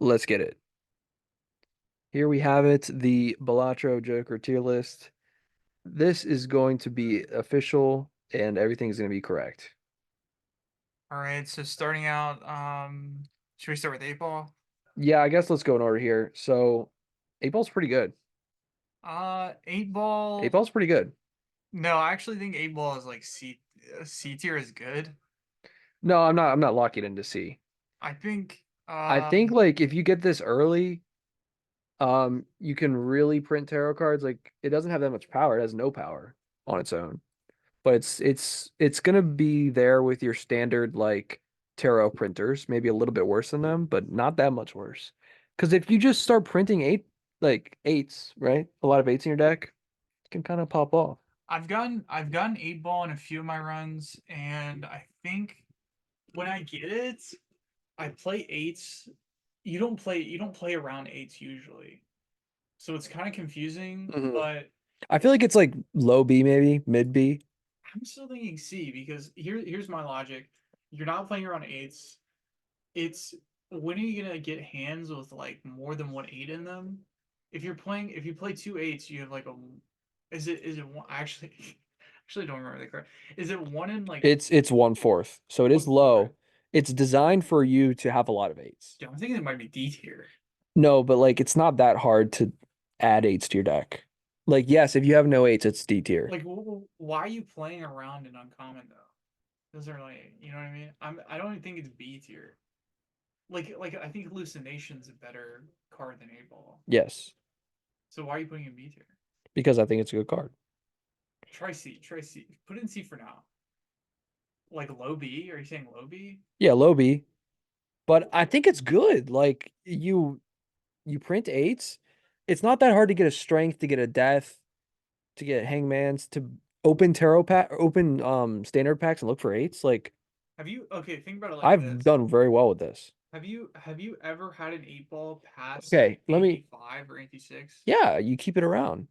Let's get it. Here we have it, the Balatro Joker tier list. This is going to be official and everything's going to be correct. All right, so starting out, should we start with eight ball? Yeah, I guess let's go in order here. So, 8 ball's pretty good. Eight 8 ball. ball's pretty good. No, I actually think eight ball is like C tier is good. No, I'm not locking into C. I think I think like if you get this early, you can really print tarot cards. Like it doesn't have that much power. It has no power on its own. But it's gonna be there with your standard like tarot printers, maybe a little bit worse than them, but not that much worse. Because if you just start printing eights, right? A lot of eights in your deck, it can kind of pop off. I've gotten eight ball in a few of my runs, and I think when I get it, I play eights. You don't play around eights usually, so it's kind of confusing. Mhm. But I feel like it's like low B maybe, mid B. I'm still thinking C because here's my logic. You're not playing around eights. It's when are you gonna get hands with like more than one eight in them? If you play two eights, you have like a is it one actually actually don't remember the correct. Is it one in like It's 1/4, so it is one fourth? low. It's designed for you to have a lot of eights. Yeah, I'm thinking it might be D tier. No, but like it's not that hard to add eights to your deck. Like yes, if you have no eights, it's D tier. Like why are you playing around in uncommon though? Doesn't really you know what I mean? I don't even think it's B tier. Like I think hallucination's a better card than A ball. Yes, So why are you putting it in B tier? because I think it's a good card. Try C, try C. Put it in C for now. Like low B? Are you saying low B? Yeah, low B, but I think it's good. Like you print eights. It's not that hard to get a strength, to get a death, to get hangmans, to open tarot pack, open standard packs and look for eights. Like Have you okay, think about it like I've this. done very well with this. Have you ever had an eight ball past Okay, let me. ante five or ante six? Yeah, you keep it around.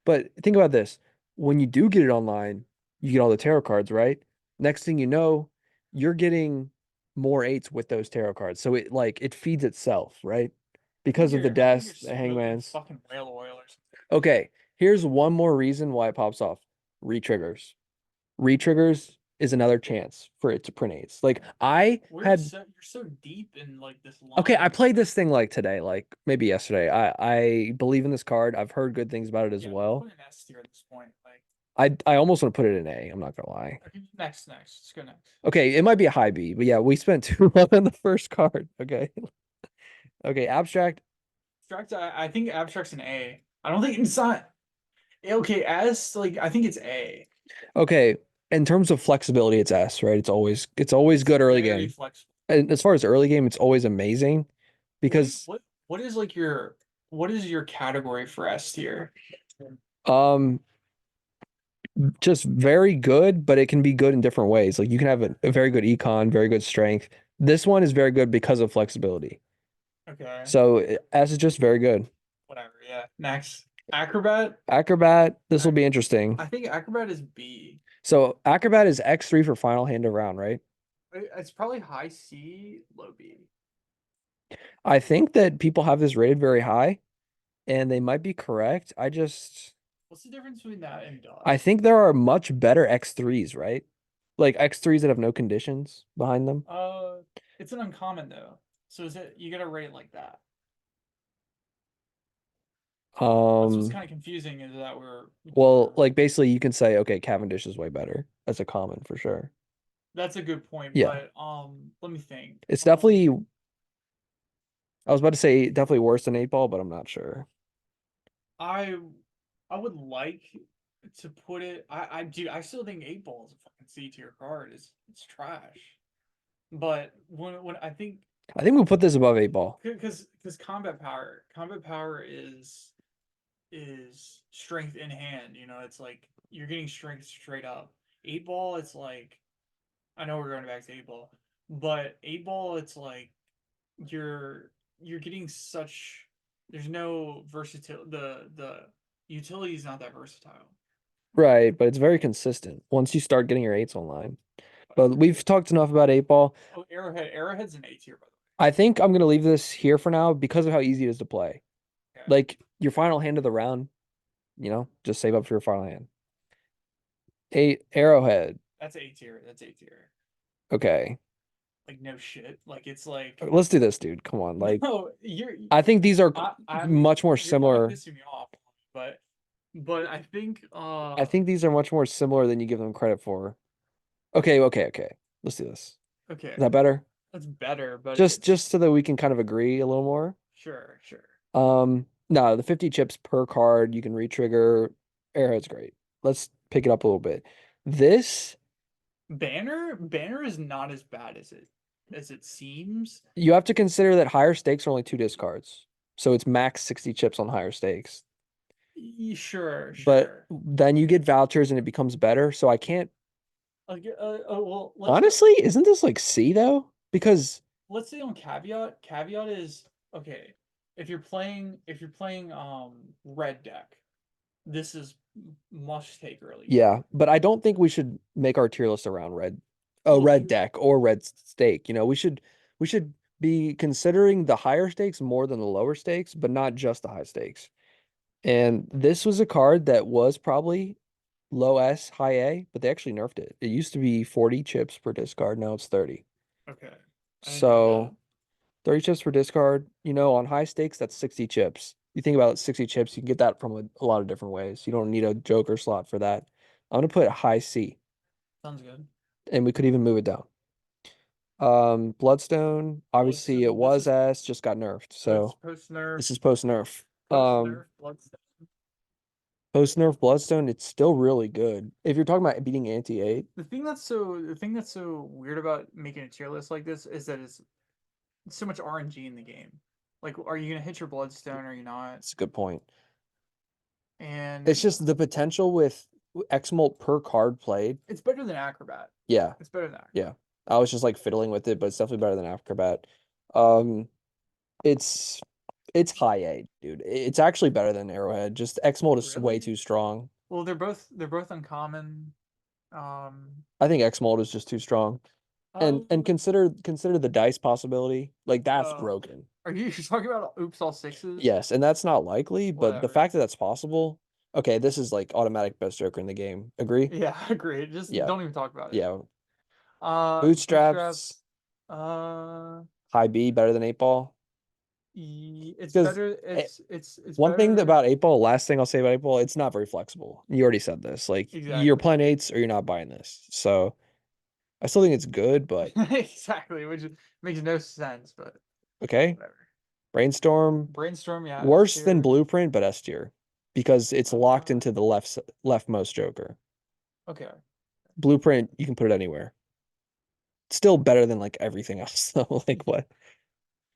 But think about this. When you do get it online, you get all the tarot cards, right? Next thing you know, you're getting more eights with those tarot cards. So it like it feeds itself, right? Because of the I think you're deaths, the smoking hangmans. fucking whale oil or something. Okay, here's one more reason why it pops off. Retriggers. Retriggers is another chance for it to print eights. Like I had You're so deep in like this okay, I line. played this thing like today, like maybe yesterday. I believe in this card. I've heard good things about it as Yeah, I'm well. putting an S tier at this point. Like I almost want to put it in A. I'm not gonna lie. okay, next. Let's go next. Okay, it might be a high B, but yeah, we spent too long on the first card. Okay. Okay, abstract. Abstract, I think abstract's an A. I don't think it's not okay, S, like I think it's A. Okay, in terms of flexibility, it's S, right? It's always It's good early very game. flexible. And as far as early game, it's always amazing What is because what is like your what is your category for S tier? um just very good, but it can be good in different ways. Like you can have a very good econ, very good strength. This one is very good because of flexibility. Okay, So S is just very good. whatever. Yeah. Next, Acrobat. Acrobat, this will Ac- be interesting. I think Acrobat is B. So Acrobat is X3 for final hand of round, right? It's probably high C, low B. I think that people have this rated very high, and they might be correct. What's the difference between that and I dust? think there are much better X3s, right? Like X3s that have no conditions behind them. Uh, it's an uncommon though. So is it you gotta rate it like that? That's what's Um, kind of confusing is that well, like basically you can say, okay, Cavendish is way better as a common for sure. that's a good point, Yeah. but let me think. It's definitely, I was about to say definitely worse than 8 ball, but I'm not sure. I I would like to put it. I still think eight ball is a fucking C tier card. It's trash. But when I think I think we'll put this above 8 ball. because combat power is strength in hand. You know, it's like you're getting strength straight up. Eight ball, it's like I know we're going back to eight ball, but eight ball, it's like you're you're getting such there's no versatility the utility is not that versatile. Right, but it's very consistent once you start getting your eights online. But we've talked enough about 8 ball. Oh, Arrowhead's an A tier by the way. I think I'm gonna leave this here for now because of how easy it is to play. Okay. Like your final hand of the round, just save up for your final hand. Eight Arrowhead. That's A tier. That's A tier. Okay. Like no shit. Like it's like Let's do this, dude. Come on. Like no, you're I think these are I'm much more you're probably similar. pissing me off, but but I think I think these are much more similar than you give them credit for. Okay, okay, okay. Let's do this. okay, Is that better? that's better, but Just so that we can kind of agree a little more. sure, sure. No, the 50 chips per card, you can re-trigger. Arrowhead's great. Let's pick it up a little bit. This, Banner is not as bad as it seems. you have to consider that higher stakes are only two discards. So it's max 60 chips on higher stakes. Sure, But sure. then you get vouchers and it becomes better. So I can't, Like well, honestly, isn't this like C though? Because let's say on caveat. Caveat is okay. If you're playing red deck, this is must take early game. yeah, but I don't think we should make our tier list around Well, red deck or red stake. We should be considering the higher stakes more than the lower stakes, but not just the high stakes. And this was a card that was probably low S, high A, but they actually nerfed it. It used to be 40 chips per discard, now it's 30. okay. I didn't know that. So 30 chips per discard, on high stakes, that's 60 chips. You think about 60 chips, you can get that from a lot of different ways. You don't need a joker slot for that. I'm gonna put high C, Sounds good. and we could even move it down. Bloodstone, obviously it Bloodstone. This was is S, just got nerfed. So post nerf. this is post nerf. Post nerf. Bloodstone. Post nerf Bloodstone, it's still really good. If you're talking about beating anti-8, The thing that's so weird about making a tier list like this is that it's so much RNG in the game. Like, are you gonna hit your Bloodstone or are you not? it's a good point. It's And just the potential with X-Molt per card played. it's better than Acrobat. Yeah, It's better than yeah. Acrobat. I was just like fiddling with it, but it's definitely better than Acrobat. Um, it's it's high A, dude. It's actually better than Arrowhead. Just X-Molt is way Really? too strong. Well, they're both uncommon. Um, I think X-Molt is just too strong. And oh, consider the dice possibility. Like that's uh, broken. are you talking about Oops All Sixes? Yes, and that's not likely, but the Whatever. fact that that's possible, okay, this is like automatic best Joker in the game. Agree? Yeah, agreed. Just Yeah, don't even talk about it. yeah. Bootstraps, Bootstraps. Uh, high B, better than 8 ball. it's Because better. It's one thing better. about 8 ball, last thing I'll say about 8 ball, it's not very flexible. You already said this. Like you're Exactly. playing eights or you're not buying this. So I still think it's good, but Exactly, which makes no sense, but okay. whatever. Brainstorm, Brainstorm, yeah, S worse than tier. Blueprint, but S tier because it's locked Uh, into the leftmost Joker. okay. Blueprint, you can put it anywhere. Still better than like everything else though. Like what?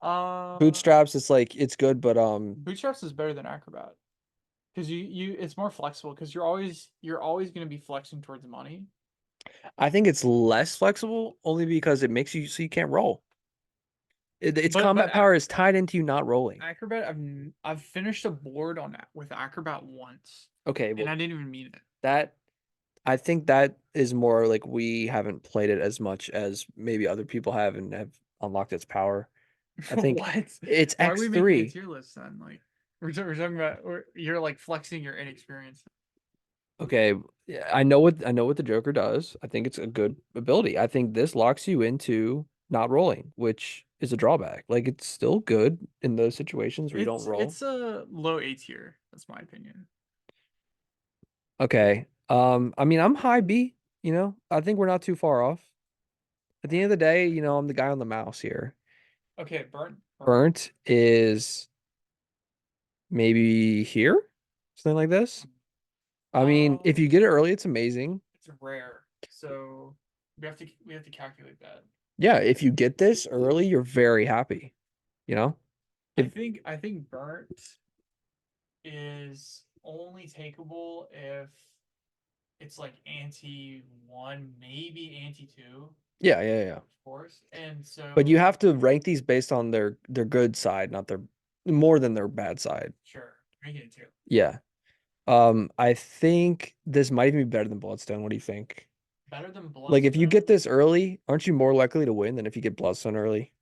Uh, Bootstraps, it's like it's good, but Bootstraps is better than Acrobat because you it's more flexible because you're always going to be flexing towards money. I think it's less flexible only because it makes you so you can't roll. Its But combat power is tied into you not rolling. Acrobat, I've finished a board on that with Acrobat once, Okay, and well I didn't even mean it. that I think that is more like we haven't played it as much as maybe other people have and have unlocked its power. I think What? it's Why are we making a X3. tier list then? Like we're talking about you're like flexing your inexperience. Okay, yeah, I know what the Joker does. I think it's a good ability. I think this locks you into not rolling, which is a drawback. Like it's still good in those situations where you don't roll. It's a low A tier. That's my opinion. Okay. I mean, I'm high B. I think we're not too far off. At the end of the day, I'm the guy on the mouse here. Okay, burnt. Burnt is maybe here, something like this. I mean, if you Um, get it early, it's amazing. it's rare, so we have to calculate that. Yeah, if you get this early, you're very happy, you know? If I think burnt is only takeable if it's like anti one, maybe anti two, Yeah, yeah, yeah. of course. And But you so have to rank these based on their good side, not their more than their bad side. sure, make it a two. Yeah. I think this might even be better than Bloodstone. What do you think? Better than Like if you get Bloodstone. this early, aren't you more likely to win than if you get Bloodstone early?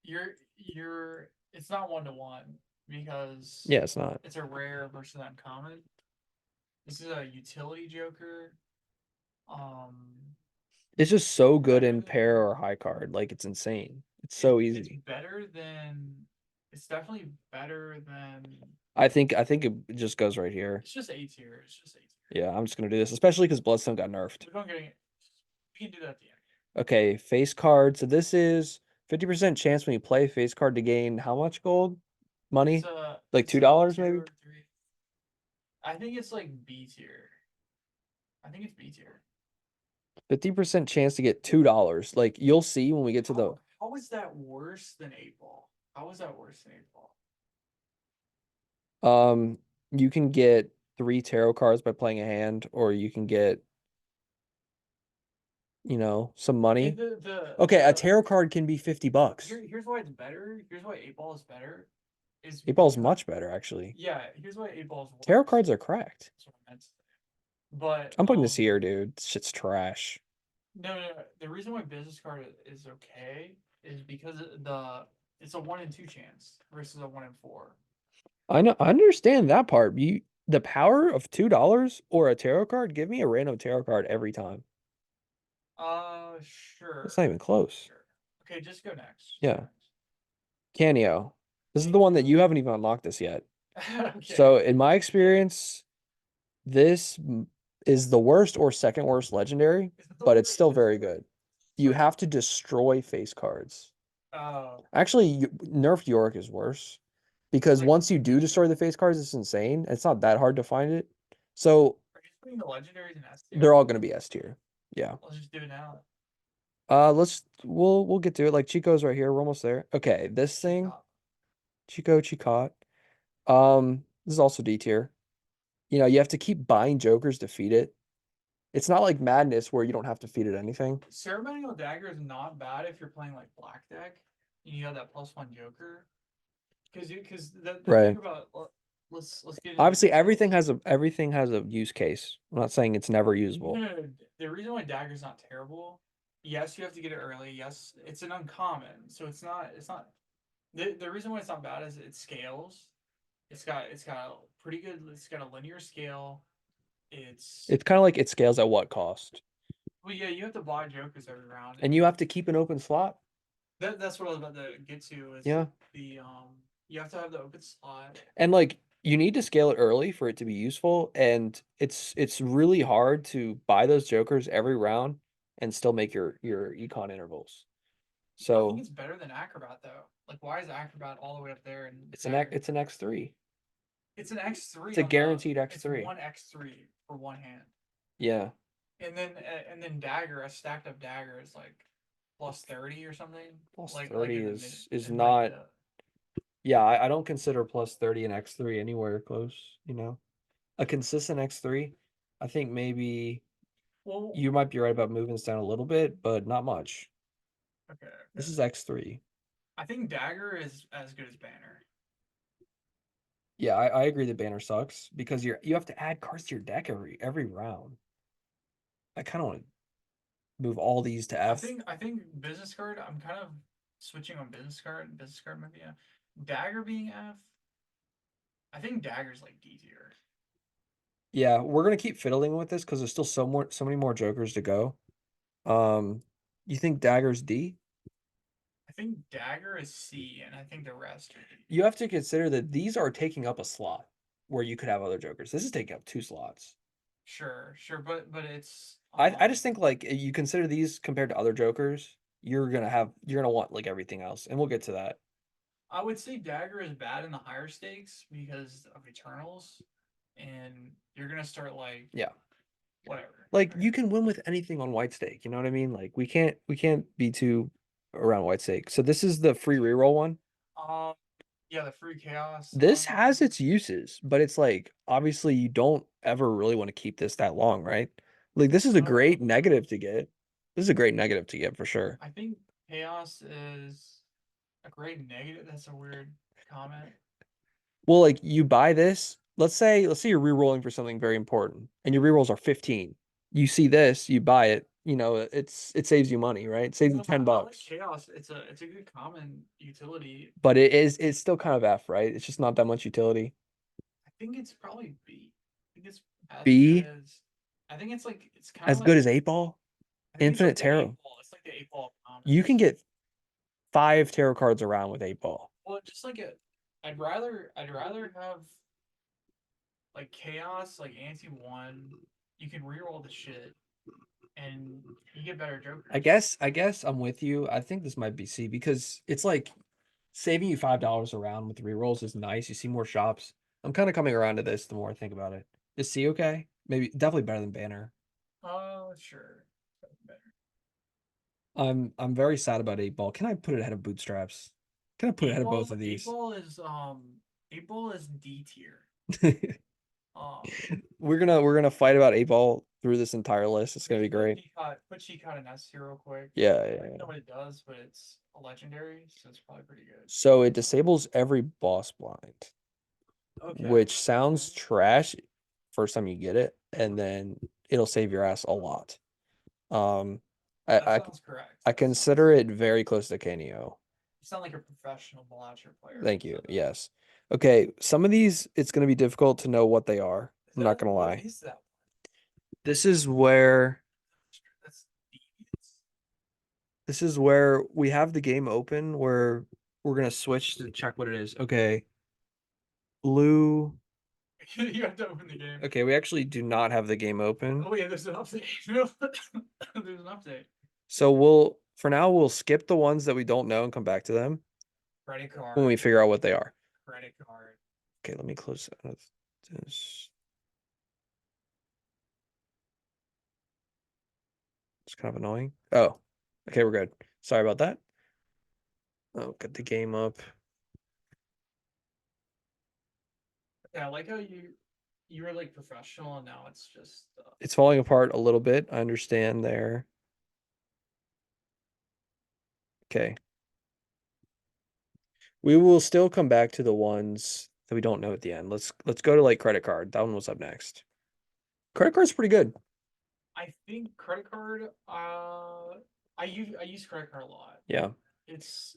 you're it's not 1-to-1 because Yeah, it's not. it's a rare versus uncommon. This is a utility Joker. Um, It's just so good better in pair than or high card. Like it's insane. It's it, so it's easy. better than it's definitely better than I think it just goes right here. it's just A tier. It's just A tier. Yeah, I'm just gonna do this, especially because Bloodstone got nerfed. We don't get it. We can do that at the end. Okay, face card. So this is 50% chance when you play face card to gain how much gold? Money? Like It's a $2 two maybe? or three. I think it's like B tier. I think it's B tier. 50% chance to get $2. Like you'll see when we get to the How is that worse than 8 ball? How is that worse than 8 ball? um you can get 3 tarot cards by playing a hand, or you can get, some Okay, money. Okay, a the tarot card can be 50 bucks. here's why it's better. Here's why 8 ball is better. Is 8 ball's because much better, actually. yeah, here's why 8 ball is Tarot worse. cards are cracked. That's what I meant to say. But I'm putting this here, dude. This shit's trash. no. The reason why business card is okay is because it's a 1 in 2 chance versus a 1 in 4. I know, I understand that part. The power of $2 or a tarot card, give me a random tarot card every time. That's not Sure, even close. sure. Okay, just go next. Just go Yeah. Canio. This is the one that you haven't even unlocked this yet. next. Okay. So in my experience, this is the worst or second worst legendary, Is it the but one it's that still very good. You so have to destroy face cards. uh Actually, nerfed York is worse because like once you do destroy the face cards, it's insane. It's not that hard to find it. So are you putting the legendaries in S they're tier? all going to be S tier. Yeah. Let's just do it now. We'll get to it. Like Chico's right here. We're almost there. Okay, this thing, Cheap. Chicot. This is also D tier. You have to keep buying jokers to feed it. It's not like Madness where you don't have to feed it anything. Ceremonial Dagger is not bad if you're playing like Black deck and you have that +1 Joker. Because the thing Right. about let's get into Obviously, details. everything has a use case. I'm not saying it's never No, usable. no, no. The reason why Dagger's not terrible, yes, you have to get it early. Yes, it's an uncommon, so it's not the reason why it's not bad is it scales. It's got a pretty good. It's got a linear scale. It's It's kind of like it scales at what cost? well, yeah, you have to buy jokers every round, And and you have to keep an open slot. that's what I was about to get to is Yeah. the you have to have the open slot. And like you need to scale it early for it to be useful. And it's really hard to buy those jokers every round and still make your econ intervals. I think So it's better than Acrobat though. Like, why is Acrobat all the way up there in Dagger? it's an X3. It's an It's X3 a on the. guaranteed It's X3. one X3 for one hand, Yeah. and then Dagger, a stacked up Dagger is like +30 or something. Plus Like 30 in the mid is in like not, the yeah, I don't consider plus 30 an X3 anywhere close. A consistent X3, I think maybe well. you might be right about moving this down a little bit, but not much. Okay, This okay. is X3. I think Dagger is as good as Banner. Yeah, I agree that banner sucks because you have to add cards to your deck every round. I kind of want to move all these to F. I think business card. I'm kind of switching on business card. Business card might be F. Dagger being F. I think Dagger's like D tier. Yeah, we're gonna keep fiddling with this because there's still so many more jokers to go. You think Dagger's D? I think Dagger is C, and I think the rest are D. You have to consider that these are taking up a slot where you could have other jokers. This is taking up 2 slots. Sure, but it's I just think like you consider these compared to other jokers, you're gonna want like everything else, and we'll get to that. I would say Dagger is bad in the higher stakes because of Eternals, and you're gonna start like Yeah. whatever, Like right? you can win with anything on white stake, you know what I mean? Like we can't be too around white stake. So this is the free reroll one. Um, yeah, the free chaos. This has its uses, but it's like obviously you don't ever really want to keep this that long, right? Like this is a Uh, great negative to get. This is a great negative to get for sure. I think chaos is a great negative. That's a weird comment. Well, like you buy this, let's say you're re-rolling for something very important and your re-rolls are 15. You see this, you buy it, it saves you money, right? It saves you Well, 10 I like bucks. chaos. It's a good common utility. But it's still kind of F, right? It's just not that much utility. I think it's probably B. I think it's as good B, as. I think it's kind of as good like. as 8 ball, I think it's infinite like the eight tarot. ball. It's like the eight ball of You can commons. get 5 tarot cards around with 8 ball. Well, just like it. I'd rather have like chaos, like anti one. You can reroll the shit, and you get better jokers. I guess I'm with you. I think this might be C because it's like saving you $5 around with rerolls is nice. You see more shops. I'm kind of coming around to this the more I think about it. Is C okay? Maybe definitely better than Banner. Sure. Better. I'm very sad about 8 ball. Can I put it ahead of bootstraps? Can I put it ahead Eight of both ball. of these? Eight ball is D tier. Um, we're gonna fight about 8 ball through this entire list. It's gonna be great. Put Cheetah in S tier real quick. Yeah, I don't yeah, even yeah. know what it does, but it's a legendary, so it's probably pretty good. So it disables every boss blind, Okay. which sounds trash first time you get it, and then it'll save your ass a lot. Um, I That I, sounds correct. I That sounds. consider it very close to Kaneo. You sound like a professional Balatro player when Thank you you. said that. Yes. Okay, some of these it's gonna be difficult to know what they are. I'm not gonna What lie. is that? This is where That's devious. this is where we have the game open where we're gonna switch to check what it is. Okay, blue. You have to open the game. Okay, we actually do not have the game open. Oh yeah, there's an update. There's an update. So for now we'll skip the ones that we don't know and come back to them Credit when we card. figure out what they are. Credit card. Okay, let me close out of this. It's kind of annoying. Oh, okay, we're good. Sorry about that. Oh, get the game up. Yeah, I like how you were like professional, and now it's just It's falling apart a little bit. I understand there. Okay. We will still come back to the ones that we don't know at the end. Let's go to like credit card. That one was up next. Credit card's pretty good. I think credit card. I use credit card a lot. Yeah. It's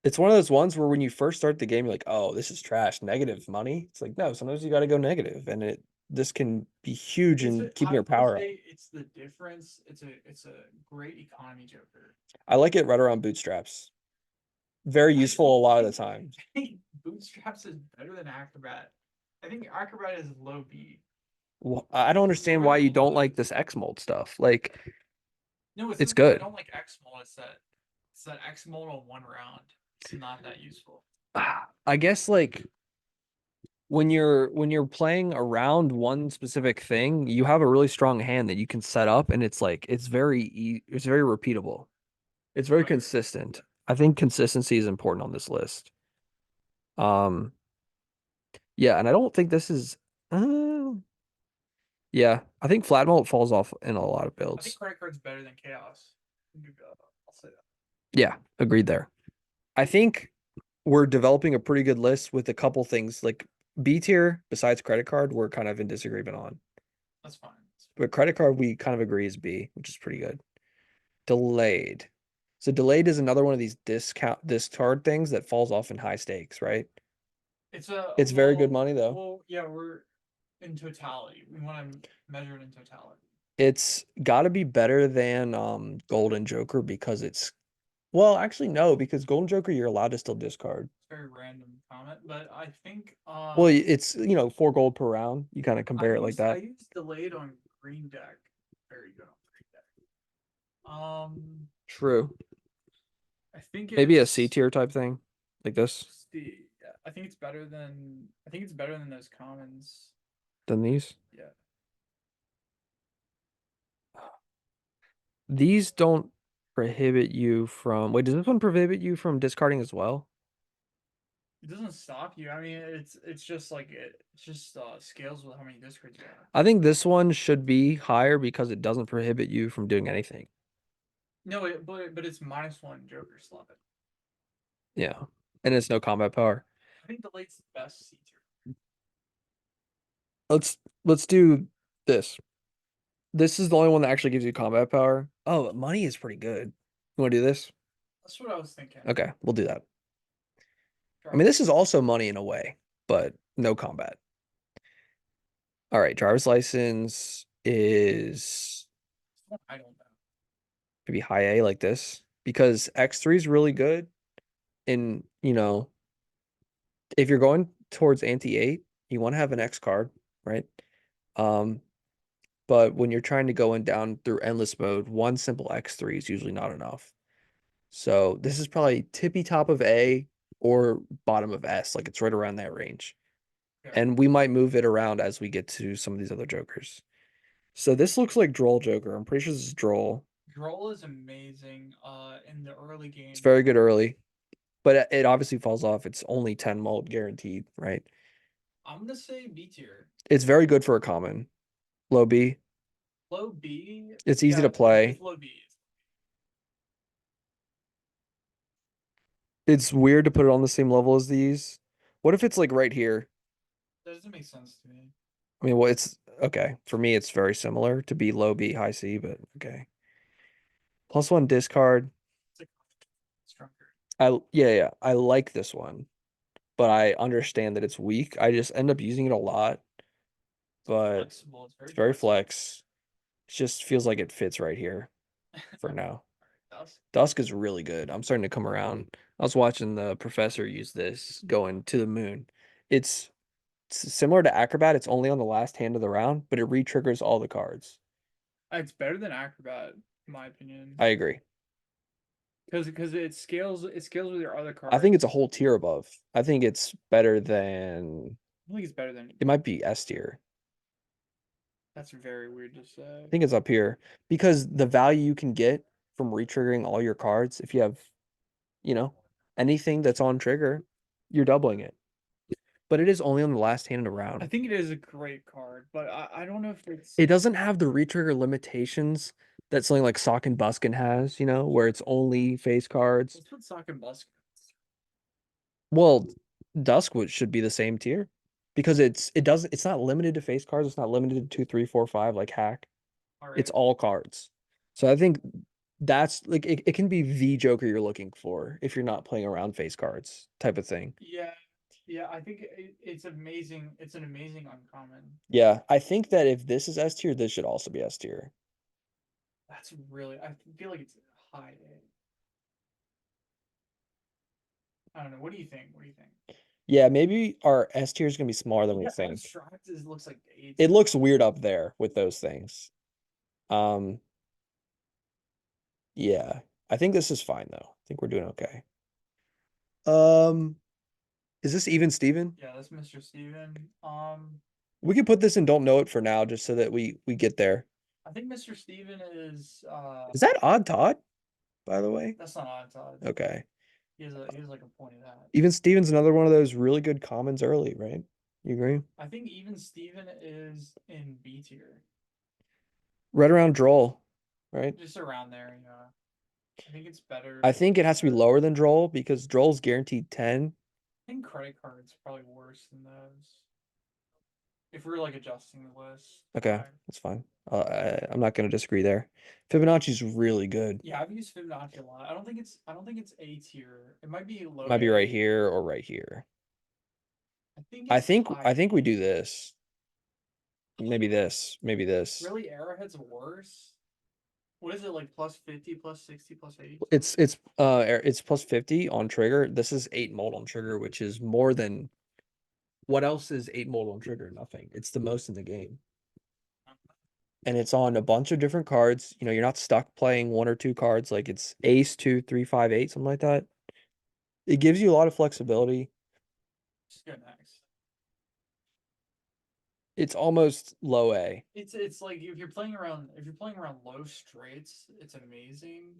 It's one of those ones where when you first start the game, you're like, oh, this is trash, negative money. It's like, no, sometimes you got to go negative, and this can be huge in keeping I your would power up. say it's the difference. It's a great economy joker. I like it right around bootstraps. Very I useful don't a lot of the think time. I think Bootstraps is better than Acrobat. I think Acrobat is low B. I don't It's understand lower why than you don't Lola. like this X mold stuff. Like, No, it's it's not that I good. don't like X mode. It's that X mode on one round. It's not that useful. I guess like when you're playing around one specific thing, you have a really strong hand that you can set up, and it's like it's very repeatable. It's very Right. consistent. I think consistency is important on this list. Um, yeah, and I don't think this is uh yeah, I think flat mode falls off in a lot of I think builds. credit card's better than Chaos. I'll say that. Yeah, agreed there. I think we're developing a pretty good list with a couple things like B tier besides credit card, we're kind of in disagreement on. That's fine. But credit card we kind of agree is B, which is pretty good. Delayed. So delayed is another one of these discard things that falls off in high stakes, right? It's a It's very good money though. yeah, we're in totality. We want to measure it in totality. It's got to be better than Golden Joker because it's well, actually no, because Golden Joker you're allowed to still discard. It's a very random comment, but I think Well, it's 4 gold per round. You kind of compare it like I that. used delayed on green deck. Very good on green deck. True. I think Maybe a C it's tier type thing like this the yeah, I think it's better than those commons. than these. Yeah. These don't prohibit you from. Wait, does this one prohibit you from discarding as well? It doesn't stop you. I mean, it's just like it just scales with how many discards you have. I think this one should be higher because it doesn't prohibit you from doing anything. No, but it's -1 Joker slot. Yeah. And it's no combat power. I think delayed's the best C tier. Let's do this. This is the only one that actually gives you combat power. Oh, money is pretty good. You want to do this? That's what I was thinking. Okay, we'll do that. I mean, Driver's this is also money in a way, but no combat. All right, driver's license is license. I don't know. maybe high A like this because X3 is really good. And, if you're going towards anti-8, you want to have an X card, right? Um, but when you're trying to go in down through endless mode, one simple X3 is usually not enough. So this is probably tippy top of A or bottom of S, like it's right around that range. Okay. And we might move it around as we get to some of these other jokers. So this looks like Droll Joker. I'm pretty sure this is Droll. Droll is amazing in the early It's game. very good early, but it obviously falls off. It's only 10 mold guaranteed, right? I'm gonna say B tier. It's very good for a common. Low B. Low B, It's easy yeah, to it's play. low B. It's weird to put it on the same level as these. What if it's like right here? That doesn't make sense to me. I mean, well, it's okay. For me, it's very similar to be low B, high C, but okay. Plus one discard. It's like stronger. Yeah. I like this one, but I understand that it's weak. I just end up using it a lot, It's but flexible. It's it's very very flexible. flex. It just feels like it fits right here for now. Dust. Dusk is really good. I'm starting to come around. I was watching the professor use this going to the moon. It's similar to Acrobat. It's only on the last hand of the round, but it re-triggers all the cards. It's better than Acrobat, in my opinion, I agree. because it scales with your other I think cards. it's a whole tier above. I think it's better than I think it's better than. it might be S tier. That's very weird to I say. think it's up here because the value you can get from re-triggering all your cards, if you have, you know, anything that's on trigger, you're doubling it. But it is only on the last hand of the I round. think it is a great card, but I don't know if it's. It doesn't have the retrigger limitations that something like Sock and Buskin has, where it's only face cards. Let's put Sock and Busk. Well, Duskwood should be the same tier because it's not limited to face cards. It's not limited to 2, 3, 4, 5 like hack. All It's right. all cards. So I think that's like it can be the Joker you're looking for if you're not playing around face cards type of thing. Yeah, yeah. I think it's amazing. It's an amazing uncommon. Yeah, I think that if this is S tier, this should also be S tier. That's really. I feel like it's high A. I don't know. What do you think? What do you think? Yeah, maybe our S tier is gonna be smaller than we Yeah, think. abstract is looks like A It tier. looks weird up there with those things. Um, yeah, I think this is fine though. I think we're doing okay. Um, is this even Steven? Yeah, that's Mr. Steven. We could put this in don't know it for now just so that we get there. I think Mr. Steven is Is that Odd Todd, by the way? that's not on Todd. Okay. He has like a pointed hat. Even Steven's another one of those really good commons early, right? You agree? I think even Steven is in B tier. Right around Droll, right? Just around there, yeah. I think it's better. I think it has to be lower than Droll because Droll's guaranteed 10. I think credit cards probably worse than those. If we're like adjusting the list. Okay, that's fine. I'm not going to disagree there. Fibonacci's really good. Yeah, I've used Fibonacci a lot. I don't think it's A tier. It might be low Might be right A. here or right here. I think I it's think high I think we A. do this. Maybe this. Maybe this. Really, Arrowhead's worse. What is it like plus 50, plus 60, plus 80? It's plus 50 on trigger. This is 8 mold on trigger, which is more than what else is 8 mold on trigger? Nothing. It's the most in the game. And it's on a bunch of different cards. You're not stuck playing one or two cards. Like it's ace, 2, 3, 5, 8, something like that. It gives you a lot of flexibility. Just go next. It's almost low A. It's like if you're playing around low straights, it's amazing.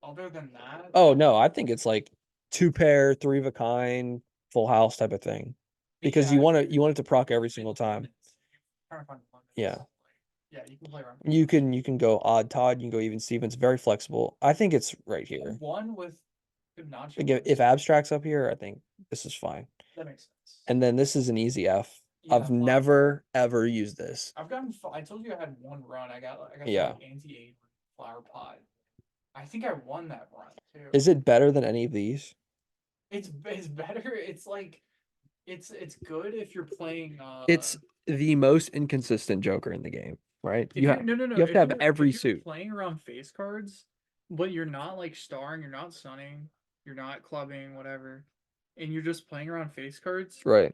Other than that, Oh no, I think it's like two pair, three of a kind, full house type of thing. Because yeah, you want it to proc every single time. trying to find limits. Yeah. Yeah, you can play around. You can go odd Todd, you can go even Stevens, very flexible. I think it's right here. One with Fibonacci Like if list. abstract's up here, I think this is fine. That makes sense. And then this is an easy F. Yeah, I've flat flower. never ever used this. I told you I had one run. I got the Yeah. like anti-aid flower pot. I think I won that run too. Is it better than any of these? It's better. It's like it's good if you're playing It's the most inconsistent Joker in the game, right? if you're You have to have every if you're suit. playing around face cards, but you're not like starring, you're not stunning, you're not clubbing, whatever, and you're just playing around face cards, Right.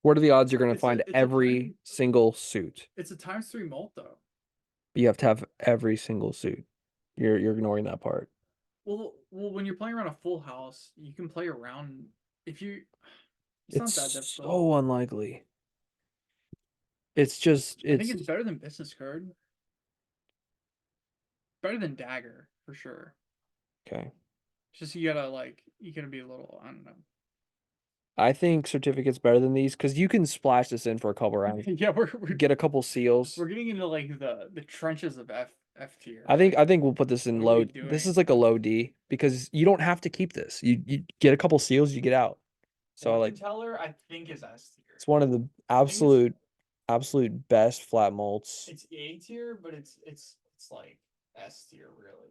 What are the odds you're going to find it's a every time single suit? it's a times three mult though. You have to have every single suit. You're ignoring that part. Well, when you're playing around a full house, you can play around if you. It's not that It's difficult. so unlikely. It's just I think it's it's better than business card. Better than dagger for sure. okay. It's just you gotta you gotta be a little I don't know. I think certificate's better than these because you can splash this in for a couple rounds, Yeah, get a couple seals. we're getting into like the trenches of F tier. I Like, think we'll put this in what are we low. This is doing? like a low D because you don't have to keep this. You get a couple seals, you get out. So like Fortune teller, I think is S tier. it's one of the I think it's absolute best flat mults. it's A tier, but it's like S tier really.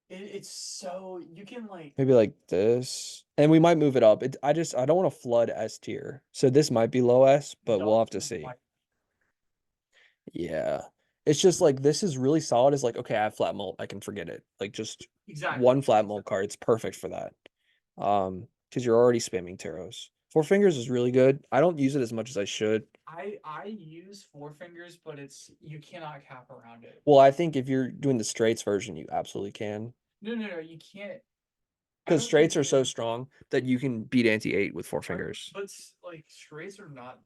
It's so you can like Maybe like this. And we might move it up. I don't want to flood S tier. So this might be low S, but we'll have to Dalton see. White. Yeah. It's just like this is really solid. It's like, okay, I have flat mult. I can forget it. Like just Exactly. one flat mult card. It's perfect for that. Because you're already spamming taros. Four fingers is really good. I don't use it as much as I should. I use four fingers, but it's you cannot cap around it. Well, I think if you're doing the straights version, you absolutely can. No, you can't. I Because don't think straights are you so can. strong that you can beat anti-8 with four Are, fingers. but like straights are not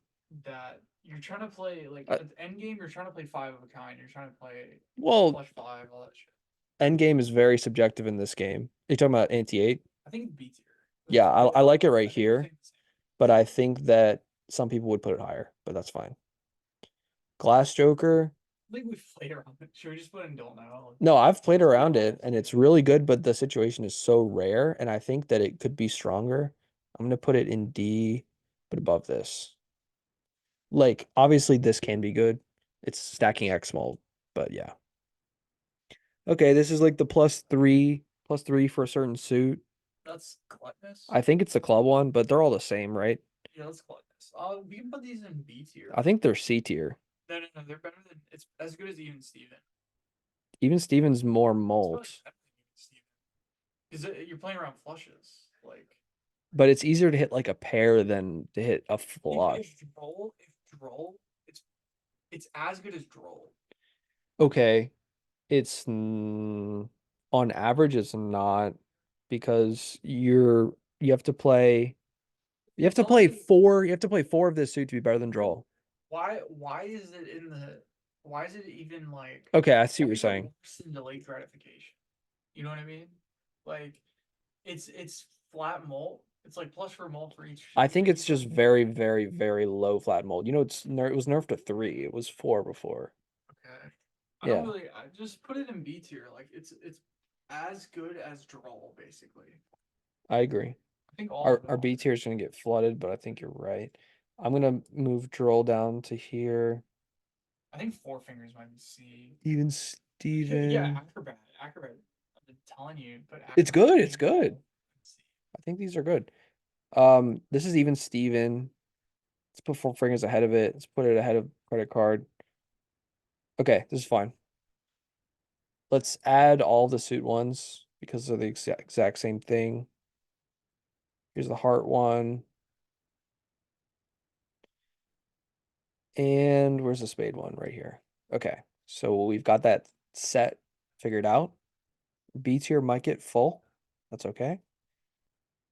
that. You're trying to play like Uh, at the end game. You're trying to play five of a kind. You're trying to play well, flush five, all that shit. endgame is very subjective in this game. You're talking about anti-8? I think it's B tier. Yeah, I like it right I think we're here, thinking the same. but I think that some people would put it higher, but that's fine. Glass Joker. I think we've played around it. Should we just put in don't know? No, I've played Let's be around it honest. and it's really good, but the situation is so rare, and I think that it could be stronger. I'm gonna put it in D, but above this. Like, obviously, this can be good. It's stacking X mult, but yeah. Okay, this is like the plus three for a certain suit. That's gluttonous. I think it's the club one, but they're all the same, right? Yeah, that's gluttonous. We can put these in B I tier. think they're C tier. No, they're better than it's as good as even Steven. Even Steven's more It's probably mult, better than even Steven. Because you're playing around flushes. Like but it's easier to hit like a pair than to hit a if flush. droll, it's as good as droll. Okay, it's on average it's not because you have to play Tell me you have to play four of this suit to be better than draw. why is it in the why is it even like Okay, I see why what you're is it saying. worse than delayed gratification? You know what I mean? Like it's flat mult. It's like plus for mult for each I think thing it's you put just in. very low flat mold. You know, it was nerfed to three. It was four before. Okay. I don't Yeah, really I just put it in B tier. Like it's as good as droll, basically. I agree. I think all of them Our are. B tier is gonna get flooded, but I think you're right. I'm gonna move Droll down to here. I think four fingers might be C. Even Yeah, Steven. acrobat. I've been telling you, but It's acrobat good. It's good. paintball. C. I think these are good. This is even Steven. Let's put four fingers ahead of it. Let's put it ahead of credit card. Okay, this is fine. Let's add all the suit ones because they're the exact same thing. Here's the heart one. And where's the spade one? Right here. Okay, so we've got that set figured out. B tier might get full. That's okay.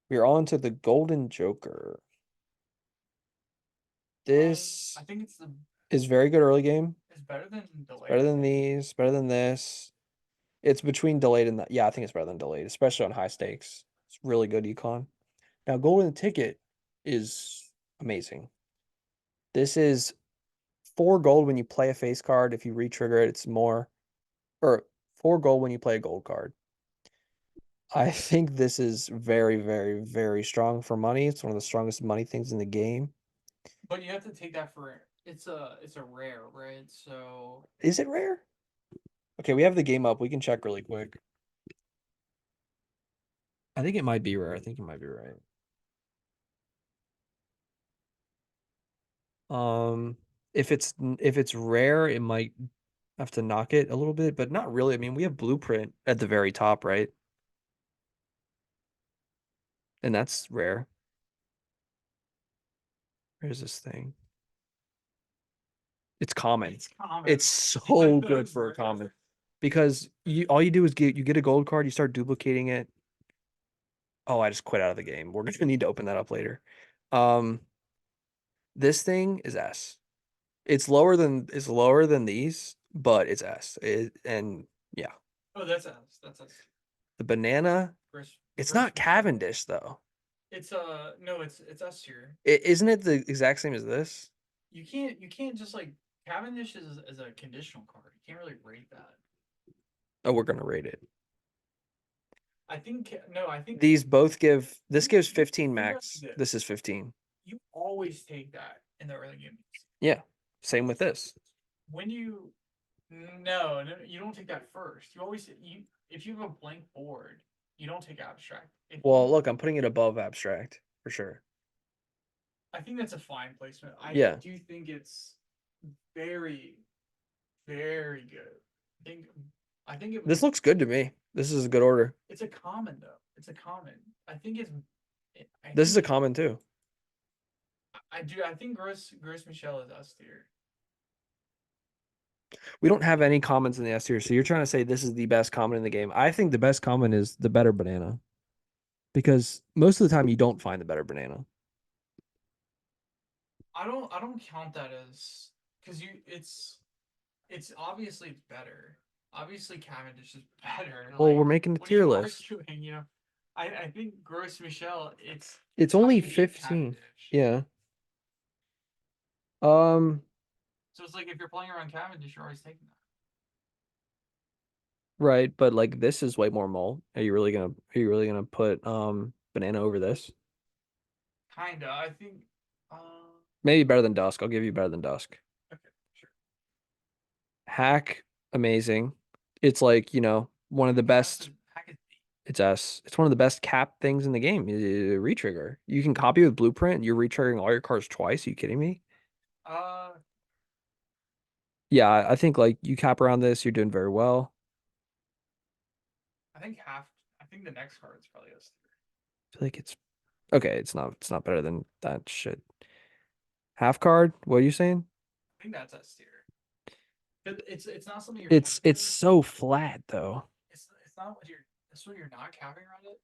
We're on to the Golden Joker. I This think it's the is very good early game. it's better than It's delayed. better I than think. these, better than this. It's between delayed and that. Yeah, I think it's better than delayed, especially on high stakes. It's really good econ. Now, Golden Ticket is amazing. This is four gold when you play a face card. If you re-trigger it, it's more, or four gold when you play a gold card. I think this is very, very, very strong for money. It's one of the strongest money things in the game. But you have to take that for it's a rare, right? So Is it rare? Okay, we have the game up. We can check really quick. I think it might be rare. I think you might be right. Um, if it's rare, it might have to knock it a little bit, but not really. I mean, we have blueprint at the very top, right? And that's rare. Where's this thing? It's common. it's common. It's Yeah, so good that's for a rare. common because you all you do is get a gold card, you start duplicating it. Oh, I just quit out of the game. We're gonna need to open that up later. Um, this thing is S. It's lower than these, but it's S. And yeah, Oh, that's us. That's us. the banana, Chris it's Chris not Michelle. Cavendish though. It's no, it's us here. Isn't it the exact same as this? You can't just like Cavendish is a conditional card. You can't really rate that. Oh, we're gonna rate it. I think no, I think These both give this gives you 15 think about it max. like This this. is 15. You always take that in the early games. Yeah. Same with this. When you no, no, you don't take that first. You always you if you have a blank board, you don't take abstract. If Well, you look, I'm putting it above abstract for sure. I think that's a fine placement. I Yeah. do think it's very, very good. I think I think This looks good to me. This is a good order. it's a common though. It's a common. I think it's I This is think a it common too. I do I think Gross Michelle is S tier. We don't have any commons in the S tier, so you're trying to say this is the best common in the game. I think the best common is the better banana because most of the time you don't find the better banana. I don't count that as because you it's obviously it's better. Obviously Cavendish is better. Well, we're Like making a what are tier you list. arguing? I think Gross Michelle It's it's how only you hate 15. Cavendish. Yeah. Um, So it's like if you're playing around Cavendish, you're always taking that. right, but like this is way more mole. Are you really gonna put banana over this? Kinda. I think uh Maybe better than Dusk. I'll give you better than Dusk. okay, sure. Hack, amazing. It's like, one of the best. Hack is B. It's S. It's one of the best cap things in the game. Retrigger. You can copy with Blueprint. You're retriggering all your cards twice. Are you kidding me? Uh Yeah, I think like you cap around this, you're doing very well. I think the next card is probably S tier. I feel like it's okay. It's not better than that shit. Half card. What are you saying? I think that's S tier. But it's not something you're It's capping. so flat though. It's not what you're not capping around it,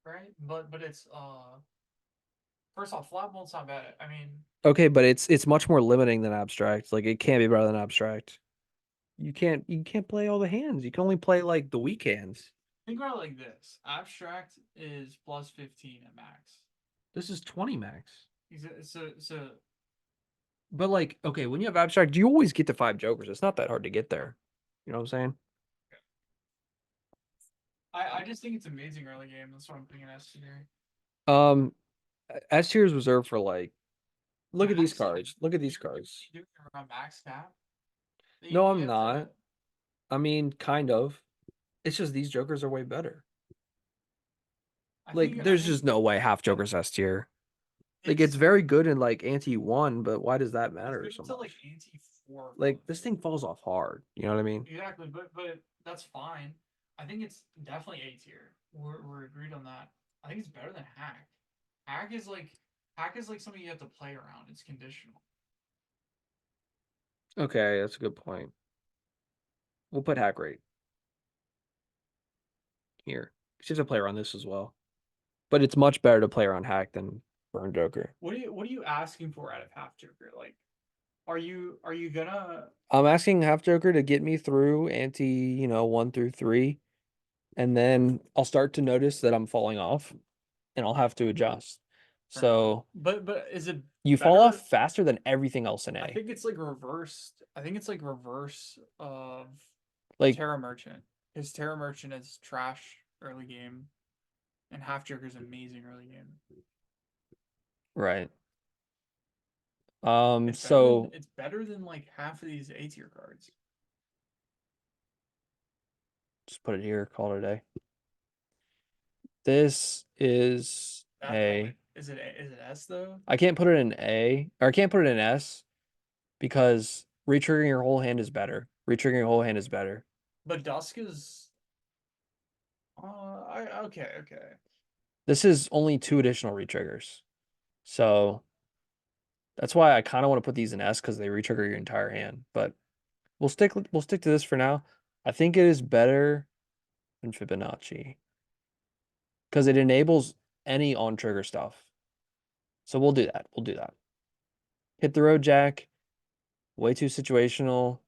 right? But it's first off, flat bolt's not bad. I mean, Okay, but it's much more limiting than abstract. Like it can't be better than abstract. You can't play all the hands. You can only play like the weak hands. think about it like this: abstract is plus 15 at max. This is 20 max. So But like, okay, when you have abstract, you always get to five jokers. It's not that hard to get there. You know what I'm saying? I just think it's amazing early game. That's what I'm thinking S tier. Um, S tier is reserved for like, look at these Max, cards. Look at these you're cards. really doing around max cap. No, You I'm have to. not. I mean, kind of. It's just these jokers are way better. Like, I there's think just no way half jokers S tier. Like, it's it's very good in like anti one, but why does that it's matter good so to like much? anti 4 or 5. Like, this thing falls off hard. You know what I mean? Exactly, but that's fine. I think it's definitely A tier. We're agreed on that. I think it's better than hack. Hack is like hack is like something you have to play around. It's conditional. Okay, that's a good point. We'll put hack rate here. You have to play around this as well. But it's much better to play around hack than burn joker. What are you asking for out of half joker? Like, are you gonna? I'm asking half joker to get me through anti, 1 through 3, and then I'll start to notice that I'm falling off and I'll have to adjust. Fair enough. So But is it you fall off better? faster than everything else in I A. think it's like reversed. I think it's like reverse of Like, Terra Merchant. Because Terra Merchant is trash early game. And Half Joker's amazing early game. Right. So It's better than like half of these A tier cards. just put it here, call it a day. This is That a, point is it S though? I can't put it in A, or I can't put it in S because retriggering your whole hand is better. Retriggering your whole hand is better. But Dusk is I okay, okay. This is only two additional retriggers. So that's why I kind of want to put these in S because they retrigger your entire hand. But we'll stick to this for now. I think it is better than Fibonacci because it enables any on trigger stuff. So we'll do that. We'll do that. Hit the road, Jack. Way too situational.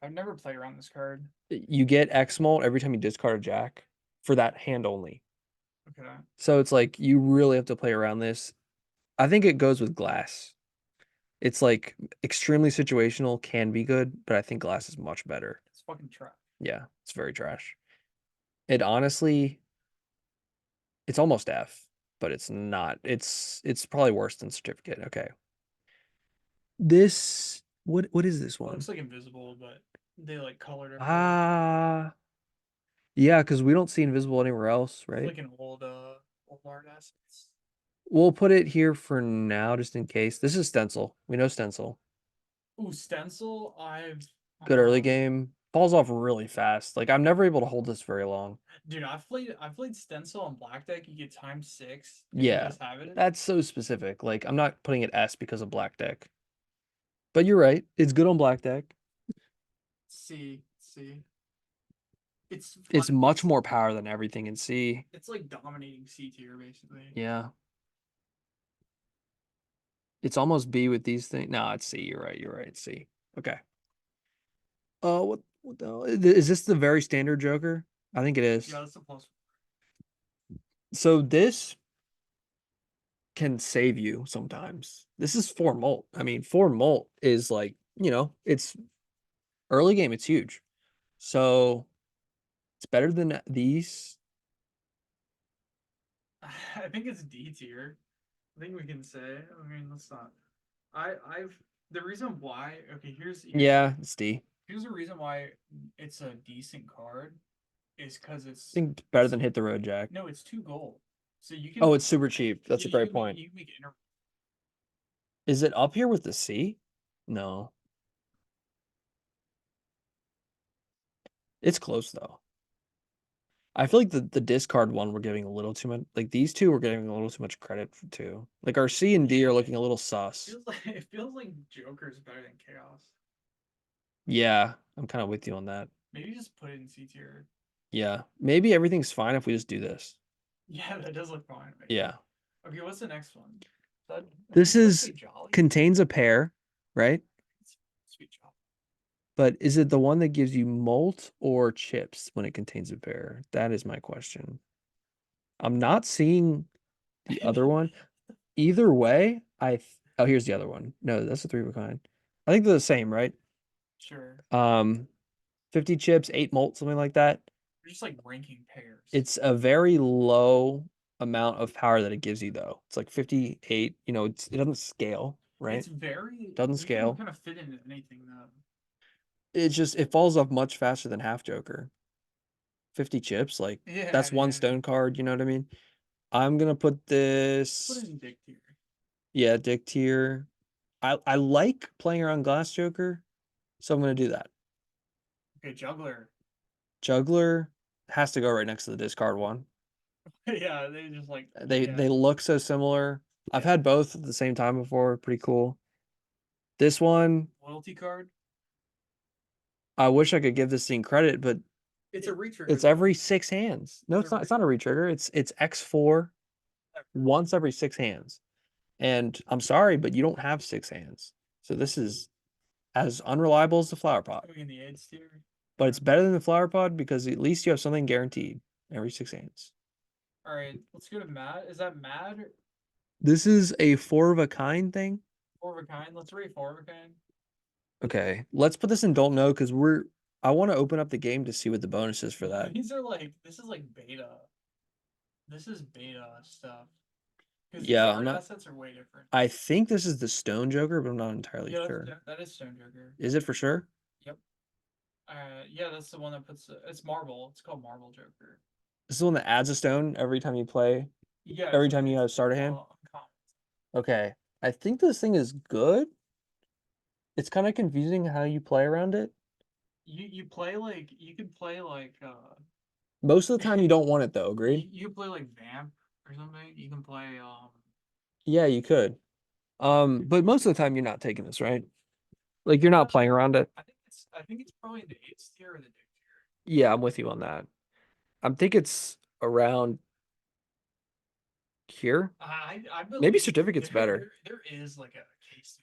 I've never played around this card. You get X mult every time you discard a Jack for that hand only. Okay. So it's like you really have to play around this. I think it goes with glass. It's like extremely situational, can be good, but I think glass is much better. It's fucking trash. Yeah, it's very trash. It honestly, it's almost F, but it's not. It's probably worse than certificate. Okay. This what is this It looks one? like invisible, but they like colored everywhere. Ah, yeah, because we don't see invisible anywhere else, It's right? like an old art assets. We'll put it here for now, just in case. This is stencil. We know stencil. Ooh, stencil. Good early game. Falls off really fast. Like I'm never able to hold this very long. Dude, I've played stencil on black deck. You get ×6 if you Yeah, just have it. that's so specific. Like I'm not putting it S because of black deck. But you're right. It's good on black deck. See, it's fun. It's much more power than everything in C. It's like dominating C tier basically. Yeah. It's almost B with these things. No, it's C. You're right. You're right. It's C. Okay. What the hell? Is this the very standard Joker? I think it Yeah, is. that's a plus. So this can save you sometimes. This is 4 molt. I mean, 4 molt is like, it's early game, it's huge. So it's better than these. I think it's D tier. I think we can say. I mean, let's not. I've the reason why. Okay, Yeah, it's D. here's the reason why it's a decent card is because I think it's better it's than hit the road, Jack. no, it's 2 gold. So you Oh, can it's super cheap. That's yeah, a great point. you can make inter. Is it up here with the C? No. It's close though. I feel like the discard one we're giving a little too much. Like these two we're giving a little too much credit to. Like our C and D are looking a little sus. It feels like Joker is better than Chaos. Yeah, I'm kind of with you on that. Maybe just put it in C tier. Yeah, maybe everything's fine if we just do this. Yeah, that does look fine. Yeah. Okay, what's the next one? That This does that is say Jolly? contains a pair, right? Sweet Jolly. But is it the one that gives you molt or chips when it contains a pair? That is my question. I'm not seeing the other one. Either way, oh, here's the other one. No, that's the three of a kind. I think they're the same, right? Sure. Um, 50 chips, 8 molt, something like that. We're just like ranking pairs. It's a very low amount of power that it gives you, though. It's like 58. It doesn't scale, It's right? very Doesn't you can scale. kind of fit into anything though. It falls off much faster than half Joker. 50 chips, like Yeah, that's one yeah. stone card, you know what I mean? I'm gonna put Put it this, in Dick tier. yeah, Dick tier. I like playing around Glass Joker, so I'm gonna do that. Okay, Juggler. Juggler has to go right next to the discard one. Yeah, they just like They look so similar. I've yeah. had both at the same time before. Pretty cool. This one, Loyalty card. I wish I could give this thing credit, but It's a retrigger it's though. every 6 hands. No, It's it's a not. It's not a retrigger. It's X4 once every 6 hands. And I'm sorry, but you don't have 6 hands. So this is as unreliable as the flower pot. going in the AIDS tier. But it's better than the flower pod because at least you have something guaranteed every 6 hands. All right, let's go to Mad. Is that Mad This is a four of a kind thing. four of a kind? Let's rate four of a kind. Okay, let's put this in don't know because I want to open up the game to see what the bonus is for that. These are like this is like beta. This is beta stuff because these Yeah, I'm art not. assets are way different. I think this is the Stone Joker, but I'm not entirely Yeah, sure. that is Stone Joker. Is it for sure? Yep. Yeah, that's the one that puts it's Marble. It's called Marble Joker. This is the one that adds a stone every time you play, Yeah, every time you it's have start a hand. uncommon. Okay. I think this thing is good. It's kind of confusing how you play around it. You play like you could play like Most of the time you don't want it though, agreed? you can play like Vamp or something. You can play Yeah, you could. But most of the time you're not taking this, right? Like you're uh, not playing around it. I think it's probably the eighth tier or the dick Yeah, I'm with you on that. I think it's around here. tier. I Maybe believe certificate's better. there is like a case.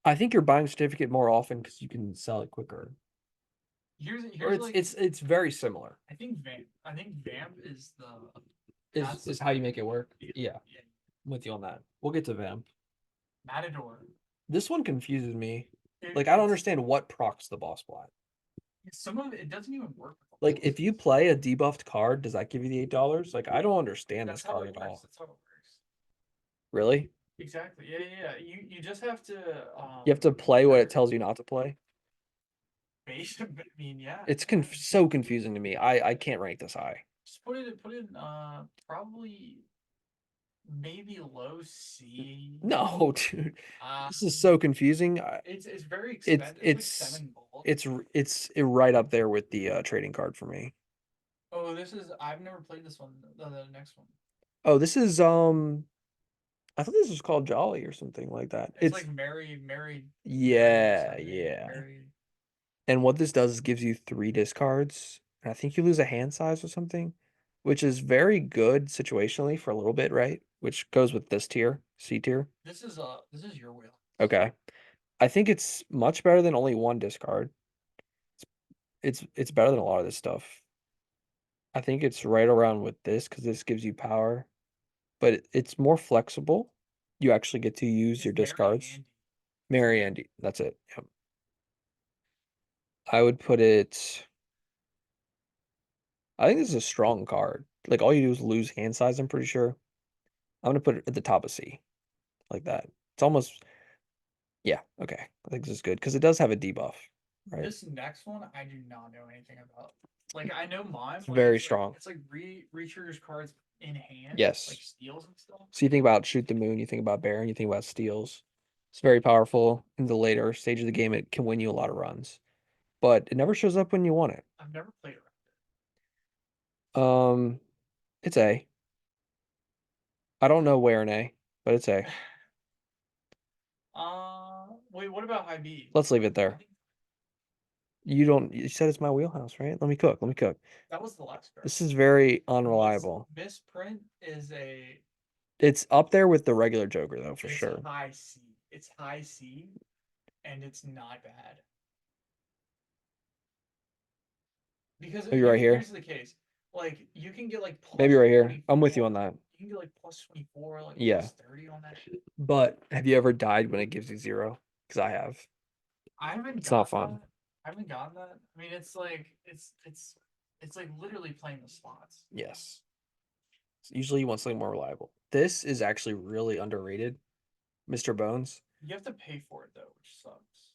I think you're buying certificate more often because you can sell it quicker. Or Here's it's like it's it's very similar. I think Vamp is the Is that's the is how you play. make it work. Yeah, Yeah, yeah. I'm with you on that. We'll get to Vamp. Matador. This one confuses me. It, Like I don't it's understand what procs the boss blind. some of it doesn't even work with the Like bosses. if you play a debuffed card, does that give you the $8? Like I don't understand this That's how card it at works. all. That's how it works. Really? Exactly. Yeah. You just have to You have to play what it tells you not to play. base. I mean, yeah, It's yeah. so confusing to me. I can't rank this high. Just put it in probably maybe low C. No, dude. Um, This is so confusing. it's very It's expensive. It's like it's 7 gold. it's right up there with the trading card for me. Oh, this is I've never played this one. The next one. Oh, this is I thought this was called Jolly or something like that. It's It's like Mary yeah, something. yeah. Mary. And what this does is gives you three discards. And I think you lose a hand size or something, which is very good situationally for a little bit, right? Which goes with this tier, C tier. This is your wheel. Okay. I think it's much better than only one discard. It's better than a lot of this stuff. I think it's right around with this because this gives you power, but it's more flexible. You actually get to use It's your very discards. handy. Mary Andy, that's it. Yep. I would put it. I think this is a strong card. Like all you do is lose hand size, I'm pretty sure. I'm gonna put it at the top of C, like that. It's almost yeah, okay. I think this is good because it does have a debuff, right? This next one, I do not know anything about. Like I know mime, It's very strong. it's like re-triggers cards in hand, like Yes. steals and stuff. So you think about Shoot the Moon, you think about Baron, you think about Steals. It's very powerful. In the later stage of the game, it can win you a lot of runs, but it never shows up when you want it. I've never played around. Um, it's A. I don't know where in A, but it's A. Wait, what about high B? Let's leave it I there. think You don't, you said it's my wheelhouse, right? Let me cook. Let me cook. that was the last card. This is very unreliable. Misprint is a It's up there with the regular Joker, though, for it's sure. high C. It's high C, and it's not bad. Because Maybe right here. here's the case. Like you can get like Maybe plus right here. I'm with you 24. on that. You can get like plus 24, like Yeah. plus 30 on that shit. But have you ever died when it gives you zero? Because I have. I haven't It's not got fun. that. I haven't gotten that. I mean, it's like it's like literally playing the slots. Yes. Usually you want something more reliable. This is actually really underrated, Mr. Bones. You have to pay for it though, which sucks.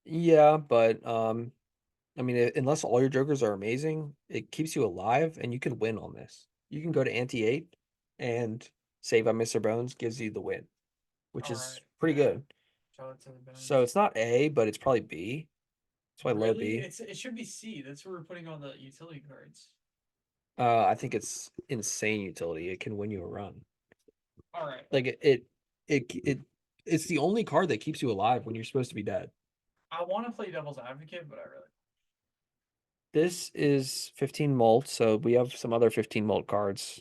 Yeah, but I mean, unless all your jokers are amazing, it keeps you alive and you can win on this. You can go to anti-8 and save on Mr. Bones gives you the win, which All right, is pretty yeah. good. Shout out to the So Bones. it's not A, but it's probably B. That's why low Really, B. it should be C. That's what we're putting on the utility cards. I think it's insane utility. It can win you a run. All right, Like it's the only card that keeps you alive when you're supposed to be dead. I want to play devil's advocate, but I really This is 15 molt, so we have some other 15 molt cards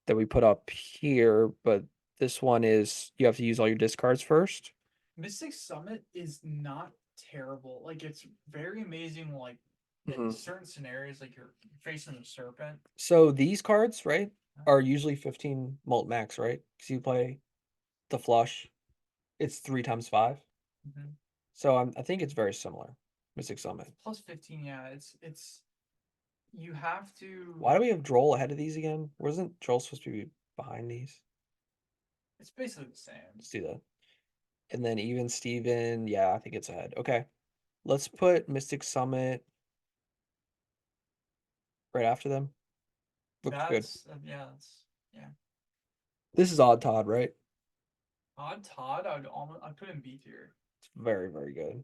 that we put up here, but this one is you have to use all your discards first. Mystic Summit is not terrible. Like it's very amazing. Like in Mhm. certain scenarios, like you're facing a serpent. So these cards, right, are usually 15 molt max, right? Because you play the flush, it's 3 times 5. Mhm. So I think it's very similar. Mystic Summit. Plus 15, yeah. It's You have Why to. do we have Droll ahead of these again? Wasn't Droll supposed to be behind these? It's basically the same. Let's do that. And then even Steven, yeah, I think it's ahead. Okay. Let's put Mystic Summit right after them. Looks good. That's yeah. That's yeah. This is Odd Todd, right? Odd Todd, I'd put in B tier. It's very, very good.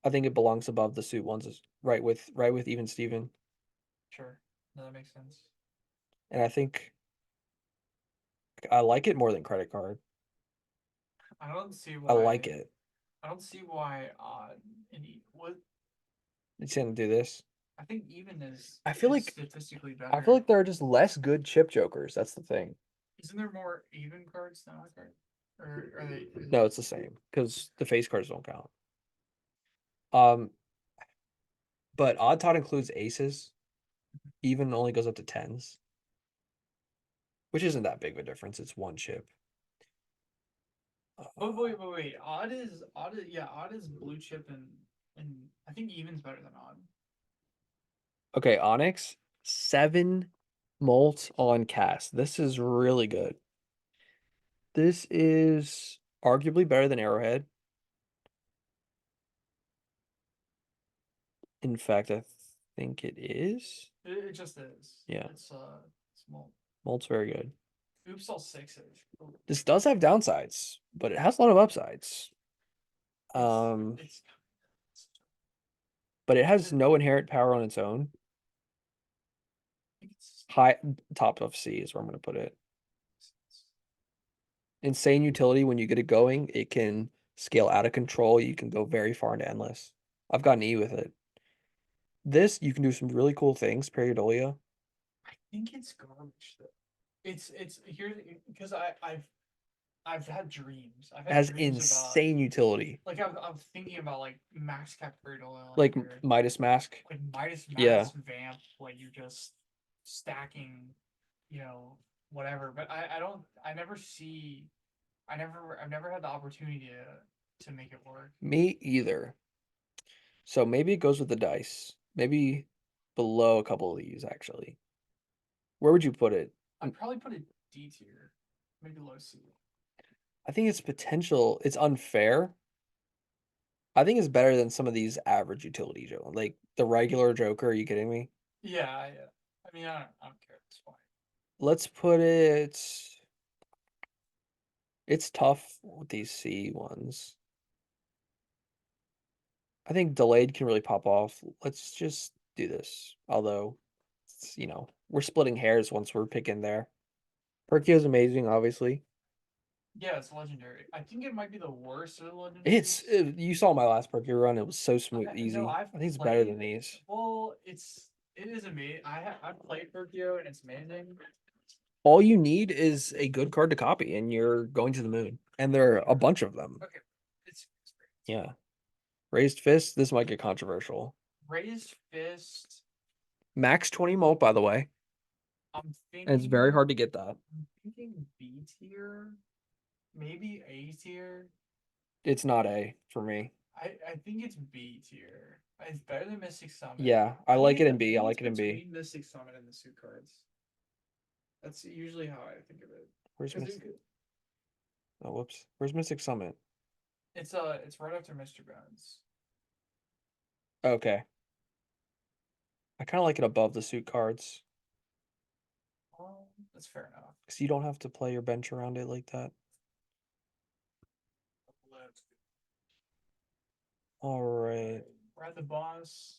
I think it belongs above the suit ones, is right with even Steven. Sure. No, that makes sense. And I think I like it more than credit card. I don't see I like why. it. I don't see why. Any what? It's gonna do this. I think even is I feel is like statistically I feel better. like there are just less good chip jokers. That's the thing. Isn't there more even cards than odd cards? Or are they? Is No, it? it's the same because the face cards don't count. Um, but Odd Todd includes aces. Even only goes up to tens, which isn't that big of a difference. It's one chip. But wait. Odd is yeah. Odd is blue chip and I think even's better than odd. Okay, Onyx, 7 molt on cast. This is really good. This is arguably better than Arrowhead. In fact, I think it is. It just is. Yeah, It's small. molt's very good. Oops, all sixes. This does have downsides, but it has a lot of upsides. It's Um, it's but it is has it? no inherent power on its own. I think it's High top of C is where I'm going to put it. Insane utility when you get it going. It can scale out of control. You can go very far into endless. I've gotten E with it. This, you can do some really cool things, Periodolia. I think it's garbage though. It's here because I've had dreams. I've It had has dreams about insane utility. like I'm thinking about like max cap period oil like Like you're Midas Mask. like Midas Yeah. Max vamp like you're just stacking, you know, whatever. But I've never had the opportunity to make it work. Me either. So maybe it goes with the dice. Maybe below a couple of these, actually. Where would you put it? I'd probably put it D tier, maybe low C. I think its potential, it's unfair. I think it's better than some of these average utility Joker. Like the regular Joker, are you kidding me? Yeah, yeah. I mean, I don't care. It's fine. Let's put it. It's tough with these C ones. I think delayed can really pop off. Let's just do this. Although, we're splitting hairs once we're picking there. Perkio's amazing, obviously. Yeah, it's legendary. I think it might be the worst of the It's legendaries. you saw my last Perkio run. It was so smooth, No, easy. I've I think it's better played. than these. Well, it is amazing. I've played Tokyo and it's amazing. All you need is a good card to copy, and you're going to the moon. And there are a bunch of them. Okay, it's great. Yeah. Raised fist. This might get controversial. Raised fist. Max 20 molt, by the way. I'm And it's very thinking. hard to get that. I'm thinking B tier, maybe A tier. It's not A for me. I think it's B tier. It's better than Mystic Summit. Yeah, I like it in I B. I think it's like it in B. between Mystic Summit and the suit cards. That's usually how I think of it. Where's Because Mystic? Oh, whoops. Where's Mystic Summit? it's right after Mr. Bones. Okay. I kind of like it above the suit cards That's fair enough. because you don't have to play your bench around it like that. All right. Ride the boss.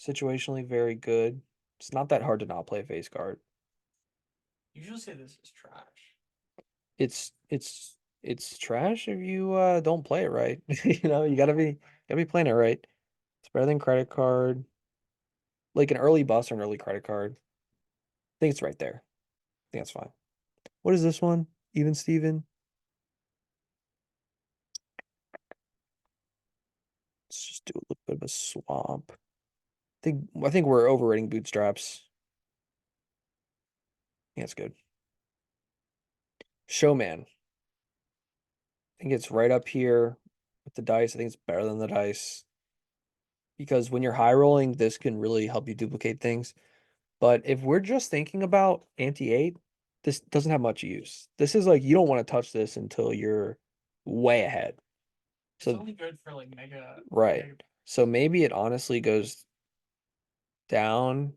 Situationally very good. It's not that hard to not play a face card. Usually say this is trash. It's trash if you don't play it right. You gotta be playing it right. It's better than credit card. Like an early bus or an early credit card. I think it's right there. I think that's fine. What is this one? Even Steven? Let's just do a little bit of a swamp. I think we're overrating bootstraps. Yeah, it's good. Showman. I think it's right up here with the dice. I think it's better than the dice. because when you're high rolling, this can really help you duplicate things. But if we're just thinking about anti-8, this doesn't have much use. This is like you don't want to touch this until you're way ahead. It's So only good for like right. mega. So maybe it honestly goes down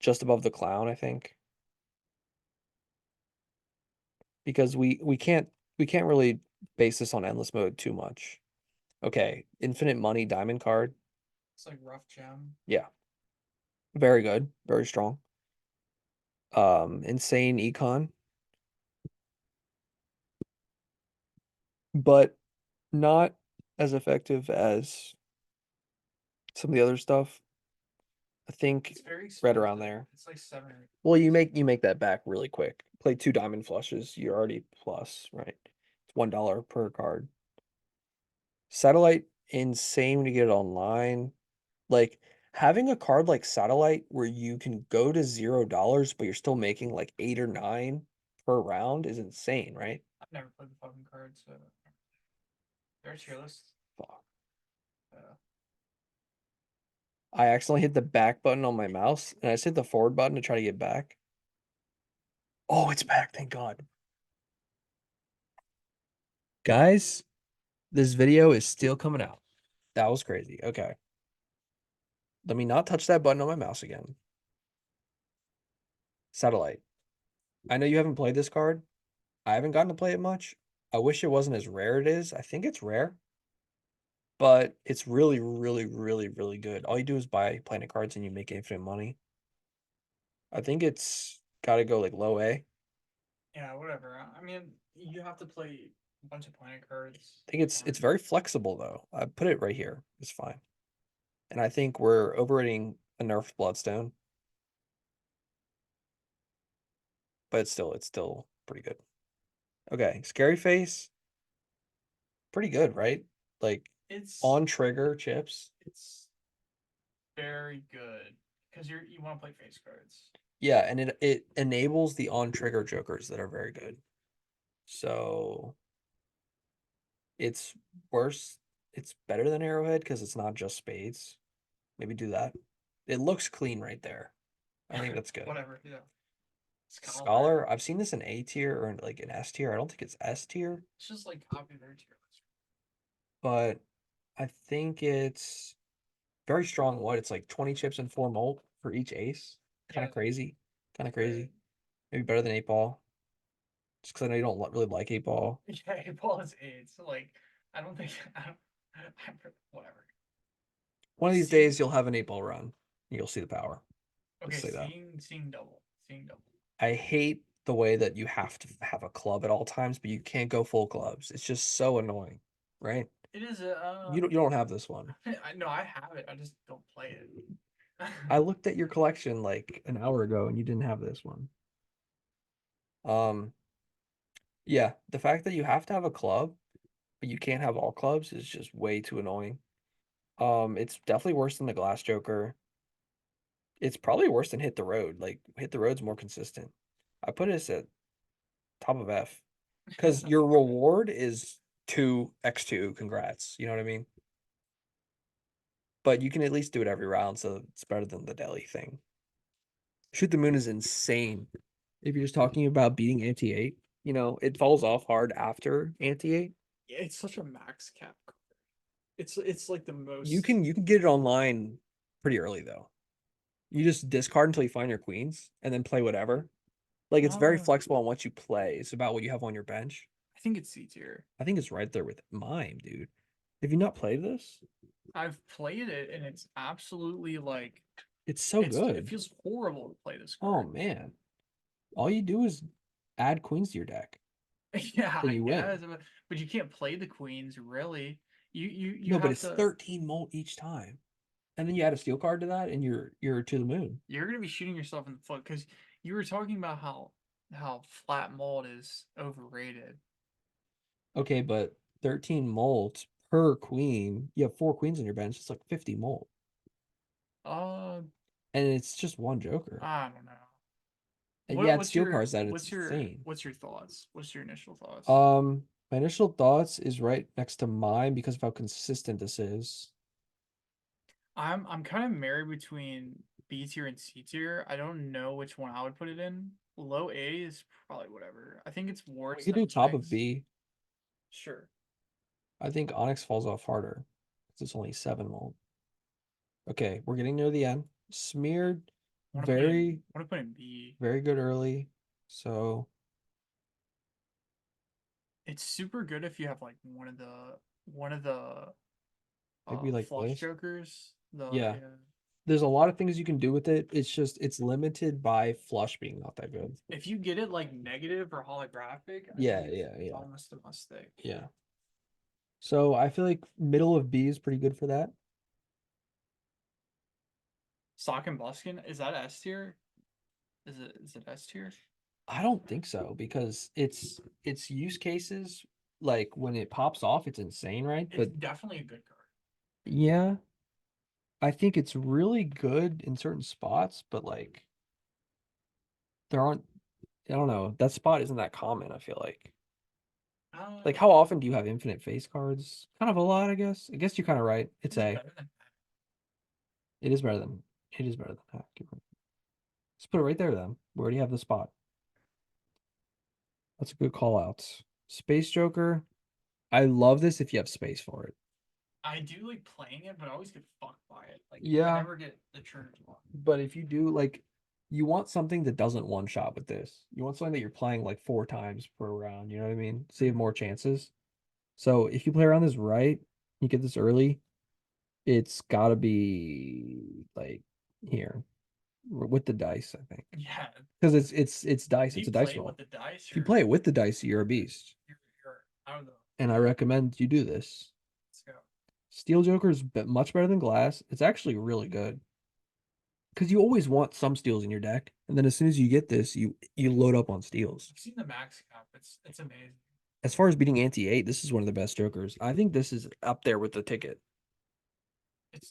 just above the clown, I think. Because we can't really base this on endless mode too much. Okay, infinite money diamond card. It's like rough gem. Yeah, very good, very strong. Insane econ, but not as effective as some of the other stuff. I think It's very right around expensive. there. It's like 7 or 8 Well, you bucks. make you make that back really quick. Play two diamond flushes, you're already plus, right? It's $1 per card. Satellite, insane when you get it online. Like having a card like Satellite where you can go to $0, but you're still making like 8 or 9 per round is insane, right? I've never played the fucking cards, so they're tier list. Fuck. Uh, I accidentally hit the back button on my mouse and I just hit the forward button to try to get back. Oh, it's back, thank God. Guys, this video is still coming out. That was crazy. Okay. Let me not touch that button on my mouse again. Satellite. I know you haven't played this card. I haven't gotten to play it much. I wish it wasn't as rare it is. I think it's rare, but it's really, really, really, really good. All you do is buy planet cards and you make infinite money. I think it's got to go like low A. I yeah, whatever. I mean, you have to play a bunch of planet cards. think it's very flexible though. I put it right here. It's fine. And I think we're overrating a nerfed Bloodstone, but it's still pretty good. Okay, Scary Face, pretty good, right? Like It's on trigger chips. it's very good because you want to play face cards. Yeah, and it enables the on trigger jokers that are very good. So it's worse. It's better than Arrowhead because it's not just spades. Maybe do that. It looks clean right there. I think that's good. Whatever. Yeah. Scholar. Scholar, I've seen this in A tier or like an S tier. I don't think it's S tier, It's just like copy their tier list. but I think it's very strong. What? It's like 20 chips and 4 molt for each ace. Kind Yeah, of crazy. Kind of it's great. crazy. Maybe better than 8 ball. Just because I know you don't really like 8 ball. Yeah, Paul is eight. So like, I don't think whatever. One of these See, days you'll have an 8 ball run. And you'll see the power. Let's okay, say that. seeing double. I hate the way that you have to have a club at all times, but you can't go full clubs. It's just so annoying, right? It is a You don't have this one. I know I have it. I just don't play it. I looked at your collection like an hour ago and you didn't have this one. Um, yeah, the fact that you have to have a club, but you can't have all clubs is just way too annoying. It's definitely worse than the Glass Joker. It's probably worse than Hit the Road. Like Hit the Road's more consistent. I put it at top of F because your reward is 2x2. Congrats. You know what I mean? But you can at least do it every round, so it's better than the Delhi thing. Shoot the Moon is insane. If you're just talking about beating anti-8, it falls off hard after anti-8. Yeah, it's such a max cap card. It's like the You most. can you can get it online pretty early though. You just discard until you find your queens and then play whatever. Like it's very Oh, flexible on what you play. It's about what you have on your bench. I think it's C tier. I think it's right there with mime, dude. Have you not played this? I've played it and it's absolutely like It's so it good. feels horrible to play this Oh card. man. All you do is add queens to your deck. Yeah, Then I you guess, win. but you can't play the queens really. You No, but have it's to. 13 molt each time. And then you add a steel card to that and you're to the moon. You're gonna be shooting yourself in the foot because you were talking about how flat mold is overrated. Okay, but 13 molt per queen. You have 4 queens on your bench. It's like 50 molt. Uh, And it's just one Joker. I don't know. And you add What's steel your cards that it's insane. what's your thoughts? What's your initial thoughts? My initial thoughts is right next to mine because of how consistent this is. I'm kind of married between B tier and C tier. I don't know which one I would put it in. Low A is probably whatever. I think it's We worse could than do top of Onyx. B. Sure. I think Onyx falls off harder because it's only 7 volt. Okay, we're getting near the end. Smeared, very, I want to put in B. very good early. So It's super good if you have like one of the maybe like flush this. jokers. The Yeah, yeah. there's a lot of things you can do with it. It's just it's limited by flush being not that good. If you get it like negative or holographic, I Yeah, think yeah, it's yeah, almost a mistake. yeah. So I feel like middle of B is pretty good for that. Sock and Buskin, is that S tier? Is it S tier? I don't think so because it's use cases like when it pops off, it's insane, right? It's But definitely a good card. yeah, I think it's really good in certain spots, but like there aren't, I don't know, that spot isn't that common, I feel like. Like Uh, how often do you have infinite face cards? Kind of a lot, I guess. I guess you're kind of right. It's it's A. better than It is better than it is better than hack. You're right. Let's put it right there then. We already have the spot. That's a good call out. Space Joker. I love this if you have space for it. I do like playing it, but I always get fucked by it. Like I Yeah, never get the turn one. but if you do like you want something that doesn't one shot with this. You want something that you're playing like 4 times per round, you know what I mean? So you have more chances. So if you play around this right, you get this early, it's gotta be like here with the dice, I think. Yeah. Because it's dice, If it's you a dice play it with roll. the dice, If you play it with the dice, you're a beast. you're I don't know. And I recommend you do this. Let's go. Steel Joker is much better than glass. It's actually really good because you always want some steals in your deck, and then as soon as you get this, you load up on steals. I've seen the max cap. It's amazing. As far as beating anti-8, this is one of the best Jokers. I think this is up there with the It's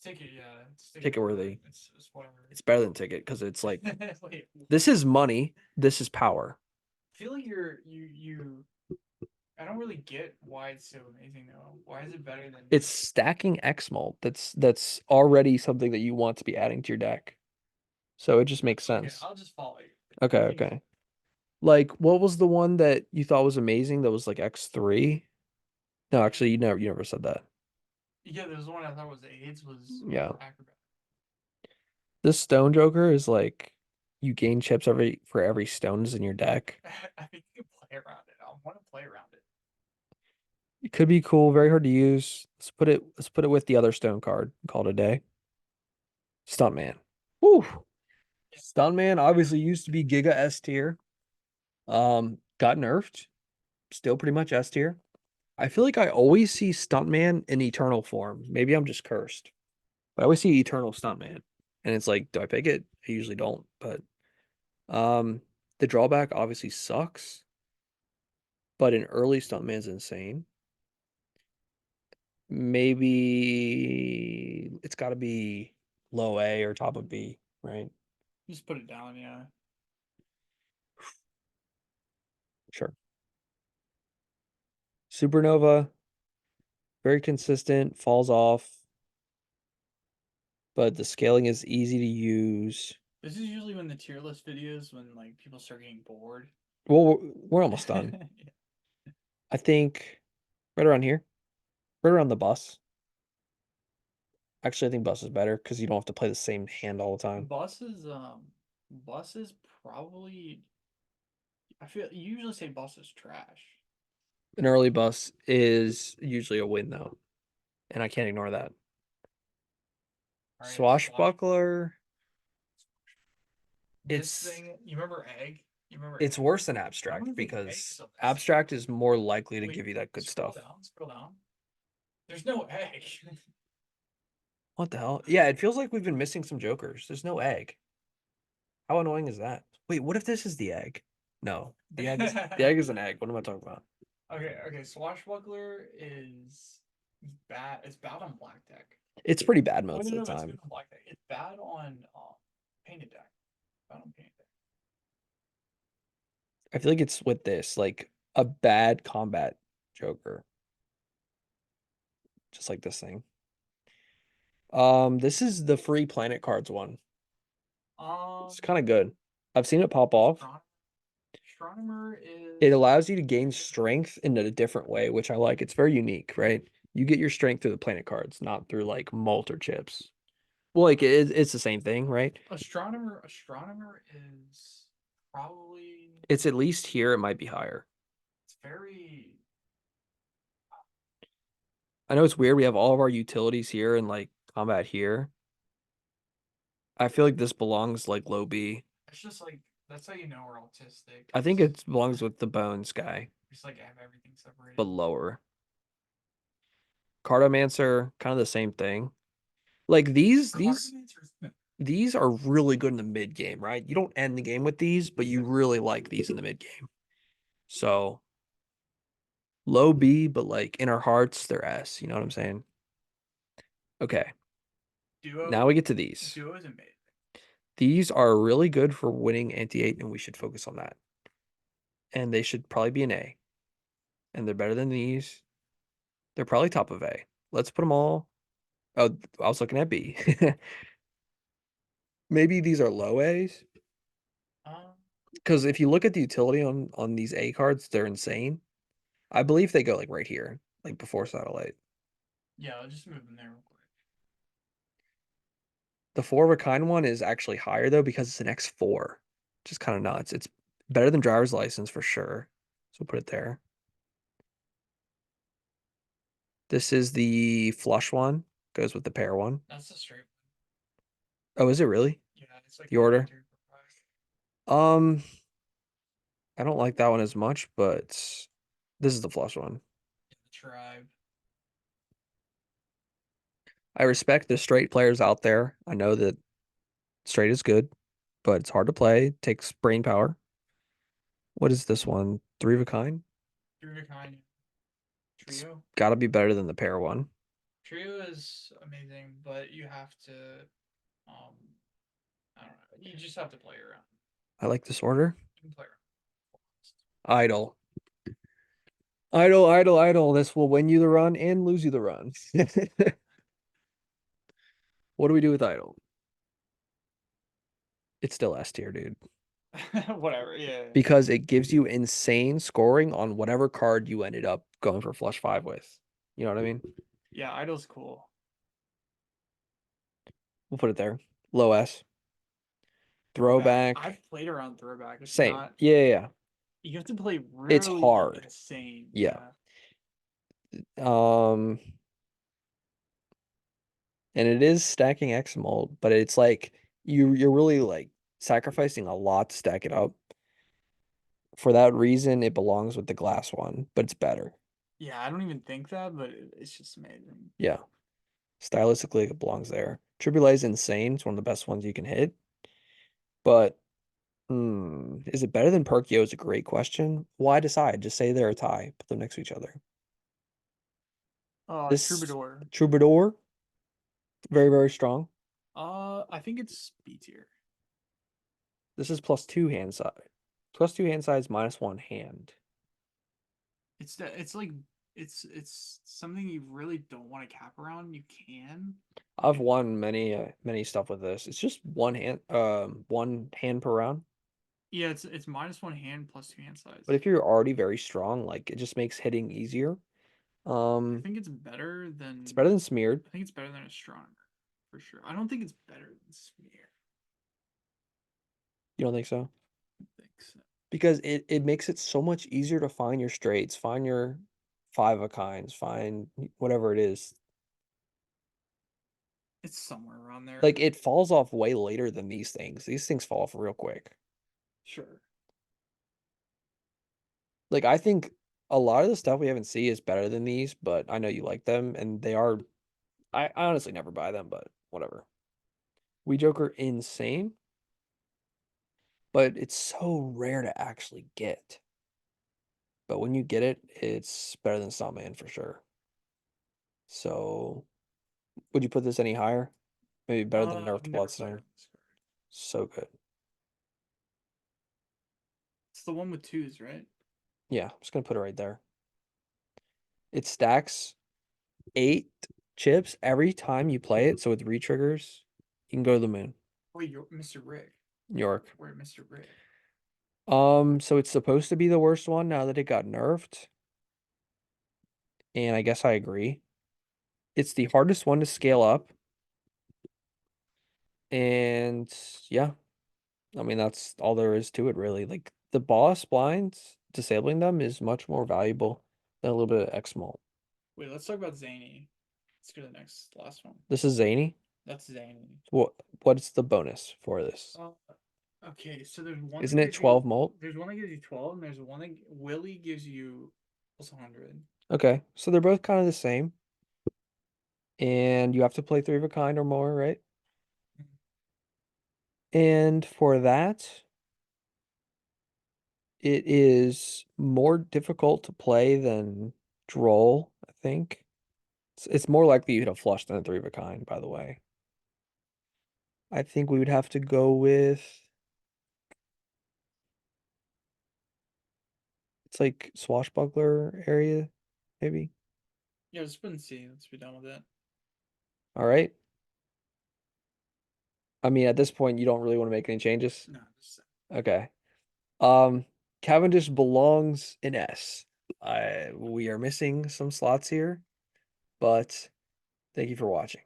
ticket, yeah. It's ticket ticket worthy. worthy. It's whatever. It's better than ticket because it's like Wait, this is money, this is power. I feel like I don't really get why it's so amazing though. Why is it better than It's stacking X mult. That's already something that you want to be adding to your deck. So it just makes okay, sense. I'll just follow you. Okay, You can okay. Like what was the one that you thought was amazing that was like X3? No, actually you never said that. yeah, there's one I thought was AIDS was Yeah. acrobat. This stone joker is like you gain chips for every stones in your deck. I think you can play around it. I want to play around it. It could be cool, very hard to use. Let's put it with the other stone card. Call it a day. Stuntman. Woo! Yeah. Stuntman obviously used to be Giga S tier. Got nerfed. Still pretty much S tier. I feel like I always see Stuntman in eternal form. Maybe I'm just cursed. But I always see eternal Stuntman. And it's like, do I pick it? I usually don't, but um the drawback obviously sucks, but an early Stuntman's insane. Maybe it's got to be low A or top of B, right? Just put it down, yeah. Sure. Supernova, very consistent, falls off, but the scaling is easy to use. This is usually when the tier list videos when like people start getting bored. Well, we're almost done. I think right around here, right around the bus. Actually, I think bus is better because you don't have to play the same hand all the time. Buses probably I feel you usually say bus is trash. An early bus is usually a win though, and I can't ignore that. All right, swash. Swashbuckler, This it's thing, you remember egg? You remember it's egg? worse than I don't abstract even think egg because is on this tier. abstract is more likely to Wait, give you that good scroll stuff. down, scroll down. There's no egg. What the hell? Yeah, it feels like we've been missing some jokers. There's no egg. How annoying is that? Wait, what if this is the egg? No, the egg is an egg. What am I talking about? Okay. Swashbuckler is bad. It's bad on black deck. It's pretty bad Wait, most no, of no, the it's good time. on black deck. It's bad on painted deck. Bad on painted deck. I feel like it's with this, like a bad combat joker, just like this thing. This is the free Planet Cards one. Um, It's kind of good. I've seen it pop off. Astronomer. Astronomer It is allows you to gain strength in a different way, which I like. It's very unique, right? You get your strength through the Planet Cards, not through like malt or chips. Well, like it's the same thing, right? astronomer. Astronomer is probably It's at least here, it might be higher. it's very I know it's weird. We have all of our utilities here and like combat here. I feel like this belongs like low B. it's just like that's how you know we're autistic. I think It's it belongs with the bones guy, just like have everything but separated. lower. Cartomancer, kind of the same thing. Like Cartomancer's these are really good in the mid game, right? You don't end the game with these, but you really like these in the mid game. So low B, but like in our hearts, they're S. You know what I'm saying? Okay. Now duo. we get to these. Duo is amazing. These are really good for winning anti-8, and we should focus on that. And they should probably be an A. And they're better than these. They're probably top of A. Let's put them all. Oh, I was looking at B. Maybe these are low A's. Um, Because if you look at the utility on these A cards, they're insane. I believe they go like right here, like before satellite. yeah, I'll just move them there real quick. The four of a kind one is actually higher though because it's an X4, which is kind of nuts. It's better than driver's license for sure. So we'll put it there. This is the flush one, goes with the pair one. That's the straight one. Oh, is it really? Yeah, it's like The the order? victory prize. Um, I don't like that one as much, but this is the flush one. Yeah, the tribe. I respect the straight players out there. I know that straight is good, but it's hard to play. It takes brain power. What is this one? Three of a kind? Three of a kind. It's Trio. got to be better than the pair one. Trio is amazing, but you have to um I don't know. You just have to play around. I like this order. You can play Idle. Idle, idle, idle. This will win you the run and lose you the run. What do we do with idle? It's still S tier, dude. around. Whatever. Yeah. Because it gives you insane scoring on whatever card you ended up going for flush five with. You know what I mean? Yeah, Idol's cool. We'll put it there. Low S. Throwback. Throwback. I've played around throwback. It's Same. not Yeah, yeah, yeah. you have to play It's really hard. insane. Yeah. Yeah. Um, and it is stacking X mold, but it's like you're really like sacrificing a lot to stack it up. For that reason, it belongs with the glass one, but it's better. Yeah, I don't even think that, but it's just amazing. Yeah. Stylistically, it belongs there. Tribulate is insane. It's one of the best ones you can hit. But is it better than Perkyo is a great question. Why decide? Just say they're a tie. Put them next to each other. This Troubadour. Troubadour, very, very strong. I think it's B tier. This is plus two hand side. Plus two hand size, minus one hand. It's like it's something you really don't want to cap around. You can. I've won many stuff with this. It's just one hand per round. Yeah, it's minus one hand plus two hand But size. if you're already very strong, like it just makes hitting easier. I Um, think it's better it's than better than smeared. I think it's better than Astronomer for sure. I don't think it's better than Smear. You don't think so? I think so. Because it makes it so much easier to find your straights, find your five of kinds, find whatever it is. It's somewhere around there. Like it falls off way later than these things. These things fall off real quick. Sure. Like I think a lot of the stuff we haven't seen is better than these, but I know you like them and they are I honestly never buy them, but whatever. We Joker insane, but it's so rare to actually get. But when you get it, it's better than Stuntman for sure. So would you put this any higher? Maybe better than I've Nerfed never played Bloodstone. on this card. So good. It's the one with twos, right? Yeah, I'm just gonna put it right there. It stacks eight chips every time you play it, so with re-triggers, you can go to the moon. Wait, you're Mr. Rick. New York. Where Mr. Rick? So it's supposed to be the worst one now that it got nerfed, and I guess I agree. It's the hardest one to scale up, and yeah, I mean that's all there is to it really. Like the boss blinds, disabling them is much more valuable than a little bit of X mult. Wait, let's talk about Zany. Let's go to the last one. This is zany. That's Zany. What what's the bonus for this? Uh, okay, so there's one Isn't that it gives you 12 mult? there's one that gives you 12, and there's one that Willie gives you plus 100. Okay, so they're both kind of the same, and you have to play three of a kind or more, right? And for that, it is more difficult to play than Droll, I think. It's more likely you'd have flushed than a three of a kind, by the way. I think we would have to go with it's like swashbuckler area, maybe. Yeah, let's put in C. Let's be done with it. All right. I mean, at this point, you don't really want to make any changes. No, just Okay. Um, Cavendish belongs in S. We are missing some slots here, but thank you for watching.